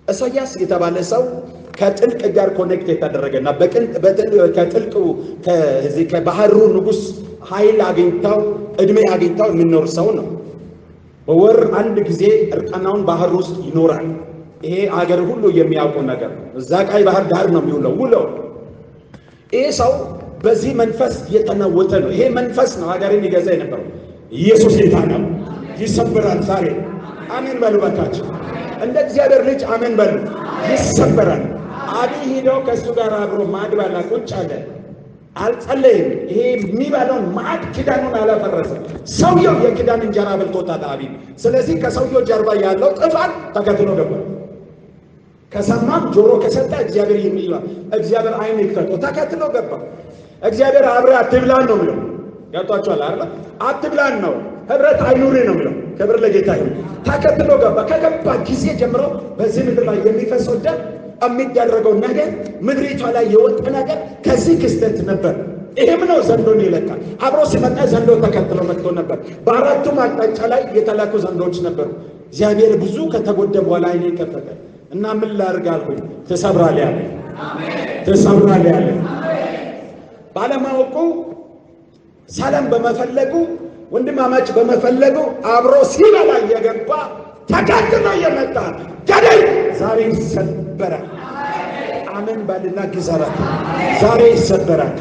Speaker 3: ኢሳያስ የተባለ ሰው ከጥልቅ ጋር ኮኔክት የተደረገና ከጥልቁ ከባህሩ ንጉስ ኃይል አግኝታው እድሜ አግኝታው የሚኖር ሰው ነው። በወር አንድ ጊዜ እርቃናውን ባህር ውስጥ ይኖራል። ይሄ አገር ሁሉ የሚያውቀው ነገር ነው። እዛ ቀይ ባህር ዳር ነው የሚውለው። ይሄ ሰው በዚህ መንፈስ የተናወጠ ነው። ይሄ መንፈስ ነው ሀገርን ይገዛ የነበረው። ኢየሱስ ጌታ ነው። ይሰበራል ዛሬ። አሜን በሉ ባካችሁ። እንደ እግዚአብሔር ልጅ አሜን በሉ። ይሰበራል። አብይ ሄደው ከእሱ ጋር አብሮ ማድባላ ቁጭ አለ። አልጸለየም። ይሄ የሚበላውን ማዕድ ኪዳኑን አላፈረሰም። ሰውየው የኪዳን እንጀራ በልቶታል አቢብ። ስለዚህ ከሰውየው ጀርባ ያለው ጥፋት ተከትሎ ገባ። ከሰማም ጆሮ ከሰጠ እግዚአብሔር የሚለው እግዚአብሔር አይን ይክፈተው ተከትሎ ገባ። እግዚአብሔር አብረህ አትብላን ነው የሚለው። ገብቷችኋል አይደል? አትብላን ነው፣ ህብረት አይኑር ነው የሚለው። ክብር ለጌታ ይሁን። ተከትሎ ገባ። ከገባ ጊዜ ጀምሮ በዚህ ምድር ላይ የሚፈሰው ደም የሚደረገው ነገር ምድሪቷ ላይ የወጣ ነገር ከዚህ ክስተት ነበር። ይሄም ነው ዘንዶን ይለካል። አብሮ ሲመጣ ዘንዶ ተከትሎ መጥቶ ነበር። በአራቱም አቅጣጫ ላይ የተላኩ ዘንዶች ነበሩ። እግዚአብሔር ብዙ ከተጎደ በኋላ አይኔ ከፈተ እና ምን ላድርግ አልኩኝ። ትሰብራለህ ያለ ትሰብራለህ ያለ ባለማወቁ ሰላም በመፈለጉ ወንድማማች በመፈለጉ አብሮ ሲበላ የገባ ተከትሎ የመጣ ገደል ዛሬ ይሰበራል። አሜን ባልና ግዛራት ዛሬ ይሰበራል።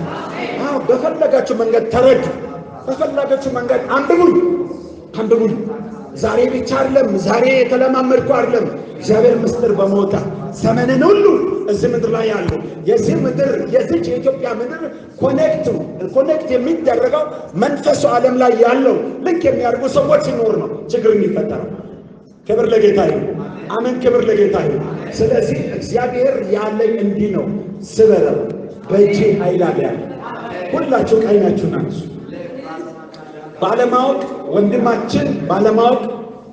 Speaker 3: በፈለጋችሁ መንገድ ተረዱ፣ በፈለጋችሁ መንገድ አንብቡኝ አንብቡኝ። ዛሬ ብቻ አይደለም፣ ዛሬ የተለማመድኩ አይደለም። እግዚአብሔር ምስጢር በመውጣት ዘመንን ሁሉ እዚህ ምድር ላይ ያለው የዚህ ምድር የዚች የኢትዮጵያ ምድር ኮኔክት የሚደረገው መንፈሱ ዓለም ላይ ያለው ልክ የሚያደርጉ ሰዎች ሲኖር ነው ችግር የሚፈጠረው። ክብር ለጌታ ይሁን። አሜን። ክብር ለጌታ ይሁን። ስለዚህ እግዚአብሔር ያለኝ እንዲህ ነው፣ ስበረው በእጄ ኃይል አለ ያለ ሁላችሁ ቀኛችሁ ናችሁ። ባለማወቅ ወንድማችን ባለማወቅ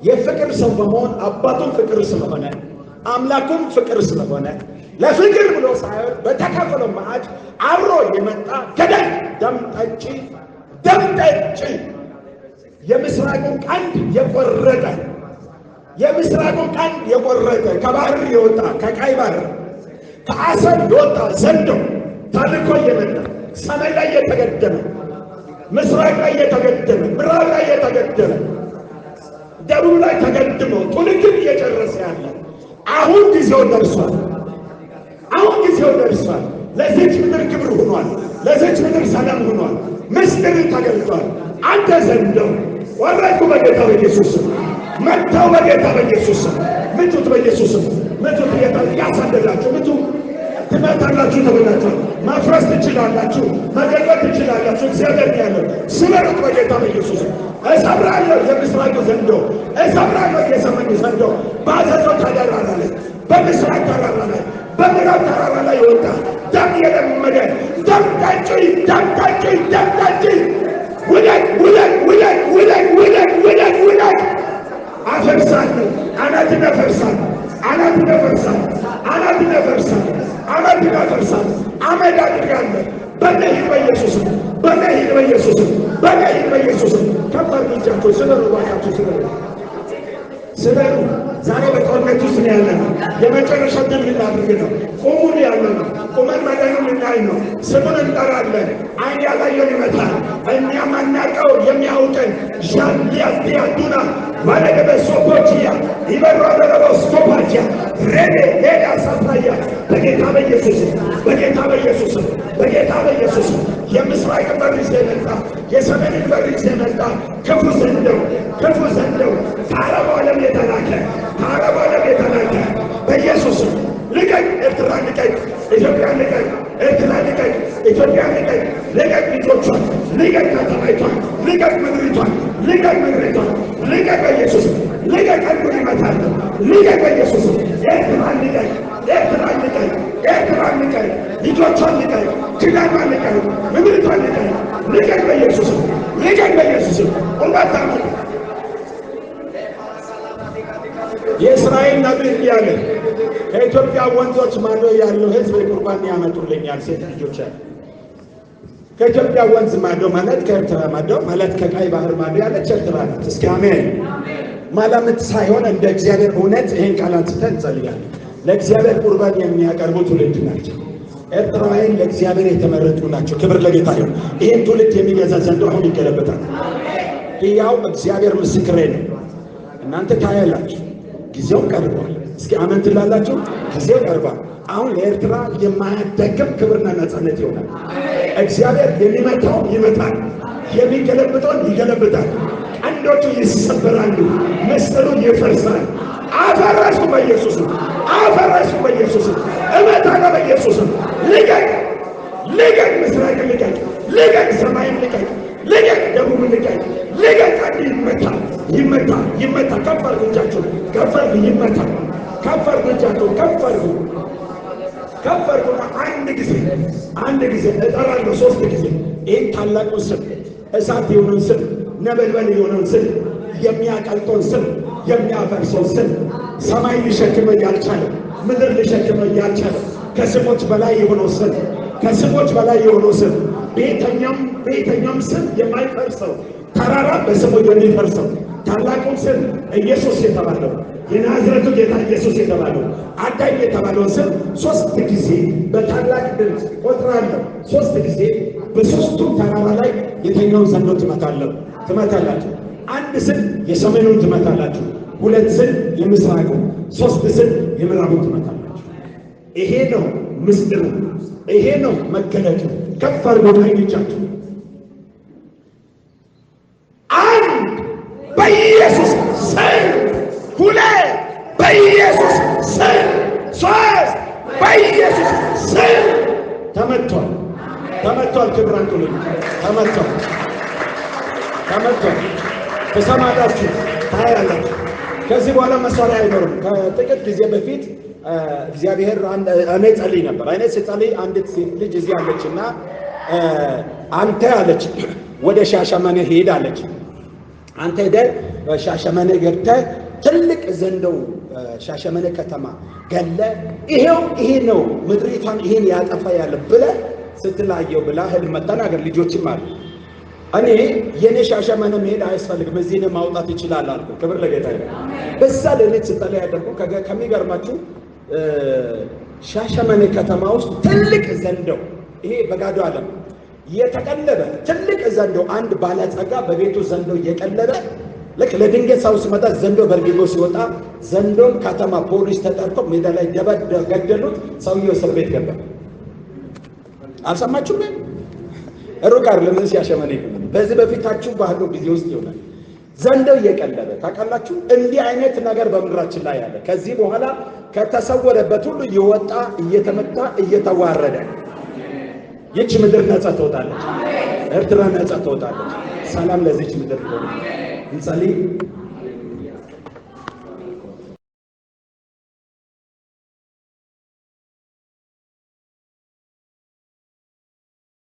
Speaker 3: የፍቅር ሰው በመሆን አባቱም ፍቅር ስለሆነ አምላኩም ፍቅር ስለሆነ ለፍቅር ብሎ ሳይሆን በተካፈለው ማዕድ አብሮ የመጣ ገዳይ ደም ጠጪ የምስራቁን ቀንድ የቆረጠ ከባህር የወጣ ከቀይ ባህር ከአሰብ የወጣ ዘንዶ ታልኮ የመጣ ሰማይ ላይ የተገደመ ምስራቅ ላይ የተገደመ ምዕራብ ላይ የተገደመ ደቡብ ላይ ተገድሞ ጡልግን እየጨረሰ ያለ አሁን ጊዜው ደርሷል። ለዚች ምድር ክብር ሆኗል። ለዚች ምድር ሰላም ሆኗል። ምስጢር ተገልጧል። አንተ ዘንዶ ወረድኩ በጌታ በኢየሱስ መጥተው በጌታ በኢየሱስ ምቱት፣ በኢየሱስ ምቱት። ያሳደዳችሁ ምቱ። ትመታላችሁ ተብላችኋል። ማፍረስ ትችላላችሁ፣ መገለጥ ትችላላችሁ። እግዚአብሔር ያለው ስበሩት በጌታ በኢየሱስ። እሰብራለሁ የምስራቅ ዘንዶ፣ እሰብራለሁ የሰሜን ዘንዶ። በአዘዞ ተራራ ላይ፣ በምስራቅ ተራራ ላይ፣ በምዕራብ ተራራ ላይ የወጣ ደም የለመደ ደም ጠጪ ውለድ አፈርሳለሁ። አናትን አፈርሳለሁ። አመድ አድርጋለሁ። በነሂድ በኢየሱስ ከባድ ልጃቸው ስበሩ፣ ባካችሁ ስበሩ። ዛሬ በጦርነት ውስጥ ነው ያለነው። የመጨረሻ ድል ልናድርግ ነው። ቁሙን ያለ ነው። ቁመን መዳኑን ልናይ ነው። ስሙን እንጠራለን። አይን ያላየውን ይመታል። እኛ ማናቀው የሚያውቀን ዣንዲያዱና ባለገበሶፖችያ ይበራበረበስቶፓችያ ሬዴ ሌላ ሳታያ በጌታ በኢየሱስ የምስራቅ በር ይዞ የመጣ የሰሜንን በር ይዞ የመጣ ክፉ ዘንደው ከአረቡ ዓለም የተላከ በኢየሱስ ልቀቅ። ኤርትራ ልቀቅ፣ ኢትዮጵያ ልቀቅ፣ ኤርትራ ልቀቅ፣ ኢትዮጵያ ልቀቅ። ልቀቅ ልጆቿን፣ ልቀቅ ከተማይቷን፣ ልቀቅ ምድሪቷን፣ ልቀቅ በኢየሱስ ልቀቅ። አንዱን ይመታል። ልቀቅ በኢየሱስ ኤርትራን ልቀቅ፣ ልጆቿን ልቀቅ፣ ኪዳኗን ልቀቅ፣ ምድሪቷን ልቀቅ በኢየሱስ ቁመታሙ የእስራኤል ነቢይ ያለ ከኢትዮጵያ ወንዞች ማዶ ያለው ሕዝብ ቁርባን ያመጡልኛል ሴት ልጆች አለ። ከኢትዮጵያ ወንዝ ማዶ ማለት ከኤርትራ ማዶ ማለት ከቀይ ባህር ማዶ ያለች ኤርትራ ናት። እስኪ አሜን። ማላምት ሳይሆን እንደ እግዚአብሔር እውነት ይህን ቃል አንስተን እንጸልያለን። ለእግዚአብሔር ቁርባን የሚያቀርቡ ትውልድ ናቸው። ኤርትራውያን ለእግዚአብሔር የተመረጡ ናቸው። ክብር ለጌታ ይሁን። ይህን ትውልድ የሚገዛ ዘንዶ አሁን ይገለበታል። ሕያው እግዚአብሔር ምስክሬ ነው። እናንተ ታያላችሁ። ጊዜው ቀርቧል። እስኪ አሜን ትላላችሁ? ጊዜው ቀርቧል። አሁን ለኤርትራ የማያዳግም ክብርና ነጻነት ይሆናል። እግዚአብሔር የሚመታው ይመታል፣ የሚገለብጠውን ይገለብጣል። ቀንዶቹ ይሰበራሉ፣ ምስጢሩ ይፈርሳል። አፈረስኩ በኢየሱስ እመታለሁ በኢየሱስ ልቀቅ ልቀቅ ምስራቅ ልቀቅ፣ ልቀቅ ሰማይን ልቀቅ፣ ልቀቅ ደቡብ ልቀቅ፣ ልቀቅ። አንድ ይመታ ይመታ ይመታ። ከፍ አድርጉ እጃችሁን፣ ከፍ አድርጉ። ይመታ። ከፍ አድርጉ እጃችሁን፣ ከፍ አድርጉ፣ ከፍ አድርጉና አንድ ጊዜ እጠራለሁ፣ 3 ጊዜ ይህን ታላቁን ስም፣ እሳት የሆነውን ስም፣ ነበልባል የሆነውን ስም፣ የሚያቀልጠውን ስም፣ የሚያፈርሰው ስም፣ ሰማይ ሊሸክመው ያልቻለ፣ ምድር ሊሸክመው ያልቻለ፣ ከስሞች በላይ የሆነው ስም፣ ከስሞች በላይ የሆነው ስም፣ በየትኛውም ስም የማይፈርሰው፣ ተራራ በስሙ የሚፈርሰው ታላቁን ስም ኢየሱስ የተባለው የናዝሬቱ ጌታ ኢየሱስ የተባለው አዳኝ የተባለው ስም 3 ጊዜ በታላቅ ድምፅ ቆጥራለሁ። 3 ጊዜ በሦስቱም ተራራ ላይ የተኛውን ዘንዶ ትመታላችሁ። 1 ስም የሰሜኑን ትመታላችሁ፣ 2 ስም የምስራቁ፣ 3 ስም የምዕራቡን ትመታላችሁ። ይሄ ነው ምስጢሩ፣ ይሄ ነው መገለጡ። ከፍ አድርጎ አይንቻችሁ። 1 በኢየሱስ ስም፣ 2 በኢየሱስ ስም፣ 3 በኢየሱስ ስም። ተመቷል። ክብራንቱ ተመቷል። ተሰማዳችሁ፣ ታያላችሁ። ከዚህ በኋላ መሳሪያ አይኖርም። ከጥቂት ጊዜ በፊት እግዚአብሔር እኔ ጸልይ ነበር። እኔ ስጸልይ አንዲት ሴት ልጅ እዚህ አለችና አንተ አለች ወደ ሻሸመኔ ሄድ አለች። አንተ ሄደህ ሻሸመኔ ገብተህ ትልቅ ዘንዶው ሻሸመኔ ከተማ ገለ ይሄ ነው ምድሪቷን ይሄን ያጠፋ ያለ ብለህ ስትላየው ብላ ህልም መተናገር። ልጆችም አሉ። እኔ የኔ ሻሸመኔ መሄድ አያስፈልግም፣ እዚህ ማውጣት ይችላል አልኩ። ክብር ለጌታ ይሁን። በዛ ለኔት ስጠላ ያደርኩ ከሚገርማችሁ ሻሸመኔ ከተማ ውስጥ ትልቅ ዘንዶው ይሄ በጋዶ ዓለም የተቀለበ ትልቅ ዘንዶው አንድ ባለጸጋ በቤቱ ዘንዶው እየቀለበ ልክ ለድንገት ሰው ሲመጣ ዘንዶ በርግጎ ሲወጣ ዘንዶን ከተማ ፖሊስ ተጠርቶ ሜዳ ላይ ገደሉት። ሰውየው እስር ቤት ገባ። አልሰማችሁም? ሩቅ አይደለም ሻሸመኔ። በዚህ በፊታችሁ ባለው ጊዜ ውስጥ ይሆናል ዘንዶው እየቀለበ ታውቃላችሁ። እንዲህ አይነት ነገር በምድራችን ላይ አለ። ከዚህ በኋላ ከተሰወረበት ሁሉ እየወጣ እየተመታ እየተዋረደ ይህች ምድር ነጻ ትወጣለች። ኤርትራ ነጻ ትወጣለች። ሰላም ለዚች ምድር ይሆናል። እንጸልይ።